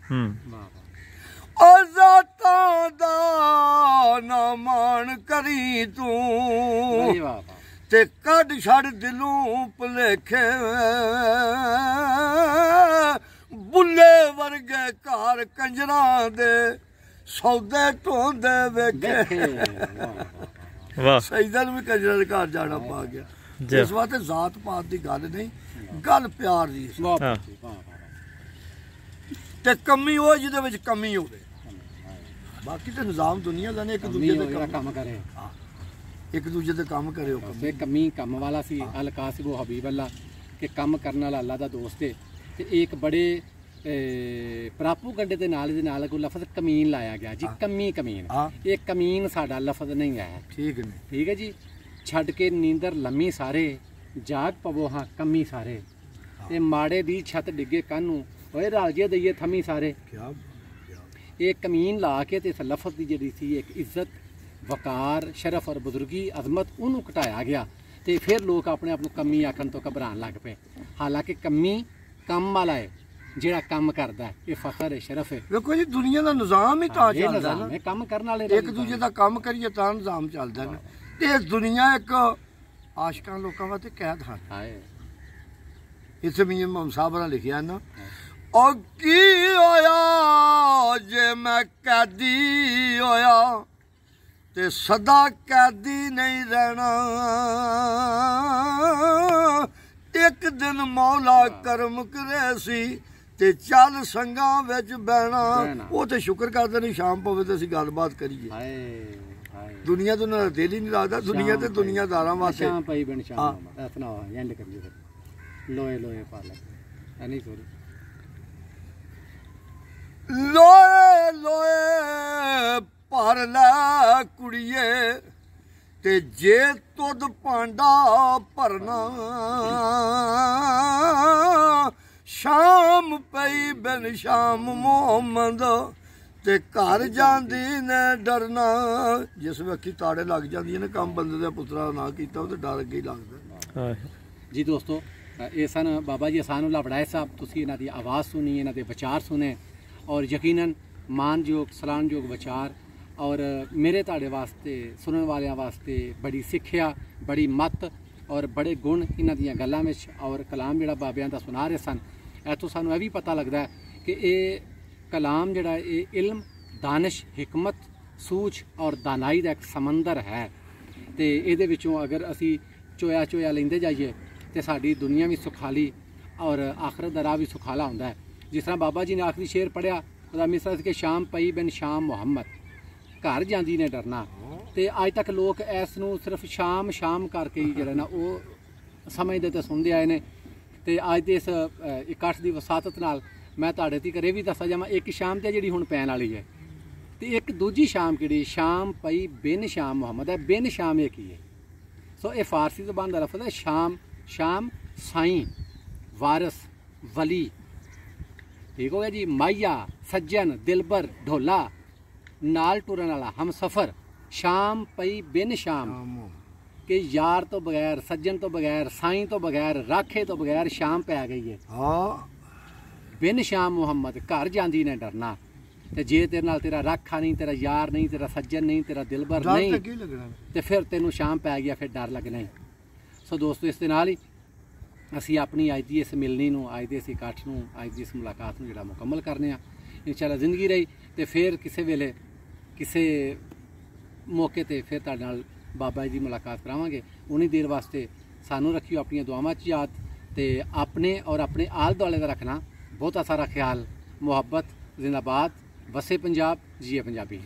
दा ना मान करी तू ते कड छड़ दिलों भुलेखे बुले वर्गे घर कंजरा दे सौदे ढोंदे वेखे वाह सईदन भी कंजरा दे घर जाना पा गया इस वास्ते जात पात की गल नहीं गल प्यार दी ते कमी हो जिहदे विच कमी होवे बाकी तो निजाम दुनिया का ने एक दूजे दे काम करे एक दूजे दे काम करे ते कमी कम वाला सी अल कासिब हबीब अल्लाह के काम करने वाला अल्लाह दा दोस्त है ते एक बड़े प्रापोगंडे दे नाल कोई लफ्ज कमीन लाया गया जी कमी कमीन ये कमीन साडा लफ्ज नहीं है ठीक है जी छड़ के नींदर लम्मी सारे जाग पवो हाँ कमी सारे ते माड़े दी छत डिगे कानू ओए राजे दइए थमी सारे एक कमीन ला के ते इस लफ्ज की जी सी एक इज्जत वकार शरफ और बुजुर्गी अजमत उन्होंने घटाया गया तो फिर लोग अपने आप को कमी आखन तो घबरान लग पे हालांकि कमी कम वाला है जेड़ा काम करता है ये फखर है शरफ है देखो जी दुनिया का निजाम ही तां चलदा है काम करने वाले एक दूजे का काम करिए तां निजाम चलदा है ते दुनिया एक आशिकां लोकां वास्ते कैद है इत्थे मियां मोहम्मद साहब ने लिखिया ना और की होया जे मैं कैदी होया ते सदा कैदी नहीं रहना एक दिन मौला करम करे सी ते चल संगा विच बहना वो तो शुक्र करते नहीं शाम पवे तो असीं गलबात करिए दुनिया तो उन्हां दा दिल ही नहीं लगदा दुनिया ते दुनियादारां वास्ते शाम पई बन शाम सुनाओ एंड करिए लोए लोए पालक नहीं सॉरी लोए लोए भर लै कुड़िए ते जे तुद भांडा भरना शाम पई बिन शाम मोहम्मद ਤੇ ਘਰ ਜਾਂਦੀ ਨੇ ਡਰਨਾ ਜਿਸ ਵੇਖੀ ਤਾੜੇ ਲੱਗ ਜਾਂਦੀਆਂ ਨੇ ਕੰਮ ਬੰਦੇ ਦੇ ਪੁੱਤਰਾ ਨਾ ਕੀਤਾ ਉਹ ਤੇ ਡਰ ਅੱਗੇ ਹੀ ਲੱਗਦਾ। ਜੀ ਦੋਸਤੋ ਇਹ ਸਨ ਬਾਬਾ ਜੀ ਅਸਾਨੁੱਲਾ ਵੜਾਏ ਸਾਹਿਬ। ਤੁਸੀਂ ਇਹਨਾਂ ਦੀ ਆਵਾਜ਼ ਸੁਣੀ, ਇਹਨਾਂ ਦੇ ਵਿਚਾਰ ਸੁਣੇ ਔਰ ਯਕੀਨਨ ਮਾਨਯੋਗ ਸਲਾਨਯੋਗ ਵਿਚਾਰ ਔਰ ਮੇਰੇ ਤੁਹਾਡੇ ਵਾਸਤੇ ਸੁਣਨ ਵਾਲਿਆਂ ਵਾਸਤੇ ਬੜੀ ਸਿੱਖਿਆ, ਬੜੀ ਮੱਤ ਔਰ ਬੜੇ ਗੁਣ ਇਹਨਾਂ ਦੀਆਂ ਗੱਲਾਂ ਵਿੱਚ ਔਰ ਕਲਾਮ ਜਿਹੜਾ ਬਾਬਿਆਂ ਦਾ ਸੁਣਾ ਰਹੇ ਸਨ। ਇੱਥੋਂ ਸਾਨੂੰ ਇਹ ਵੀ ਪਤਾ ਲੱਗਦਾ ਕਿ ਇਹ ਕਲਾਮ ਜਿਹੜਾ ਇਹ ਇਲਮ, ਦਾਨਿਸ਼, ਹਿਕਮਤ, ਸੂਝ ਔਰ ਦਾਨਾਈ ਦਾ ਇੱਕ ਸਮੁੰਦਰ ਹੈ ਤੇ ਇਹਦੇ ਵਿੱਚੋਂ ਅਗਰ ਅਸੀਂ ਚੋਇਆ ਲੈਂਦੇ ਜਾਈਏ ਤੇ ਸਾਡੀ ਦੁਨੀਆ ਵੀ ਸੁਖਾਲੀ ਔਰ ਆਖਰਤ ਦਾ ਰਾਹ ਵੀ ਸੁਖਾਲਾ ਹੁੰਦਾ ਹੈ। ਜਿਸ ਤਰ੍ਹਾਂ ਬਾਬਾ ਜੀ ਨੇ ਆਖਰੀ ਸ਼ੇਰ ਪੜ੍ਹਿਆ ਉਹਦਾ ਮਿਸਰਾ ਸੀ ਕਿ ਸ਼ਾਮ ਪਈ ਬਿਨ ਸ਼ਾਮ ਮੁਹੰਮਦ, ਘਰ ਜਾਂਦੀ ਨੇ ਡਰਨਾ। ਤੇ ਅੱਜ ਤੱਕ ਲੋਕ ਇਸ ਨੂੰ ਸਿਰਫ ਸ਼ਾਮ ਕਰਕੇ ਹੀ ਜਿਹੜਾ ਨਾ ਉਹ ਸਮਝਦੇ ਤੇ ਸੁਣਦੇ ਆਏ ਨੇ। ਤੇ ਅੱਜ ਦੇ ਇਸ ਇਕੱਠ ਦੀ ਵਸਾਤਤ ਨਾਲ ਮੈਂ ਤੁਹਾਡੇ ਤੀਕ ਇਹ ਵੀ ਦੱਸਾਂ ਜਾਵਾਂ, ਇੱਕ ਸ਼ਾਮ ਤੇ ਜਿਹੜੀ ਹੁਣ ਪੈਣ ਵਾਲੀ ਹੈ ਤੇ ਇੱਕ ਦੂਜੀ ਸ਼ਾਮ ਕਿਹੜੀ ਸ਼ਾਮ ਪਈ ਬਿਨ ਸ਼ਾਮ ਮੁਹੰਮਦ ਹੈ। ਬਿਨ ਸ਼ਾਮ ਇਹ ਕੀ ਹੈ? ਸੋ ਇਹ ਫਾਰਸੀ ਜ਼ਬਾਨ ਦਾ ਲਫ਼ਜ਼ ਹੈ। ਸ਼ਾਮ ਸਾਈਂ, ਵਾਰਿਸ, ਵਲੀ, ਠੀਕ ਹੋ ਗਿਆ ਜੀ, ਮਾਈਆ, ਸੱਜਣ, ਦਿਲਬਰ, ਢੋਲਾ, ਨਾਲ ਟੁਰਨ ਵਾਲਾ, ਹਮਸਫਰ। ਸ਼ਾਮ ਪਈ ਬਿਨ ਸ਼ਾਮ ਕਿ ਯਾਰ ਤੋਂ ਬਗੈਰ, ਸੱਜਣ ਤੋਂ ਬਗੈਰ, ਸਾਈਂ ਤੋਂ ਬਗੈਰ, ਰਾਖੇ ਤੋਂ ਬਗੈਰ ਸ਼ਾਮ ਪੈ ਗਈ ਹੈ। ਬਿਨ ਸ਼ਾਮ ਮੁਹੰਮਦ, ਘਰ ਜਾਂਦੀ ਨੇ ਡਰਨਾ। ਤੇ ਜੇ ਤੇਰੇ ਨਾਲ ਤੇਰਾ ਰਾਖਾ ਨਹੀਂ, ਤੇਰਾ ਯਾਰ ਨਹੀਂ, ਤੇਰਾ ਸੱਜਣ ਨਹੀਂ, ਤੇਰਾ ਦਿਲਬਰ ਨਹੀਂ ਤੇ ਫਿਰ ਤੈਨੂੰ ਸ਼ਾਮ ਪੈ ਗਿਆ, ਫਿਰ ਡਰ ਲੱਗਣਾ ਹੀ। ਸੋ ਦੋਸਤੋ ਇਸ ਦੇ ਨਾਲ ਹੀ ਅਸੀਂ ਆਪਣੀ ਅੱਜ ਦੀ ਇਸ ਮਿਲਣੀ ਨੂੰ, ਅੱਜ ਦੇ ਇਸ ਇਕੱਠ ਨੂੰ, ਅੱਜ ਦੀ ਇਸ ਮੁਲਾਕਾਤ ਨੂੰ ਜਿਹੜਾ ਮੁਕੰਮਲ ਕਰਨੇ ਆ। ਇਨਸ਼ਾਅੱਲਾ ਜ਼ਿੰਦਗੀ ਰਹੀ ਤੇ ਫਿਰ ਕਿਸੇ ਵੇਲੇ ਕਿਸੇ ਮੌਕੇ ਤੇ ਫਿਰ ਤੁਹਾਡੇ ਨਾਲ ਬਾਬਾ ਜੀ ਦੀ ਮੁਲਾਕਾਤ ਕਰਾਵਾਂਗੇ। ਉਨੀ ਦੇਰ ਵਾਸਤੇ ਸਾਨੂੰ ਰੱਖਿਓ ਆਪਣੀਆਂ ਦੁਆਵਾਂ 'ਚ ਯਾਦ ਤੇ ਆਪਣੇ ਔਰ ਆਪਣੇ ਆਲੇ ਦੁਆਲੇ ਦਾ ਰੱਖਣਾ ਬਹੁਤਾ ਸਾਰਾ ਖਿਆਲ। ਮੁਹੱਬਤ, ਜ਼ਿੰਦਾਬਾਦ, ਵਸੇ ਪੰਜਾਬ, ਜੀਏ ਪੰਜਾਬੀ।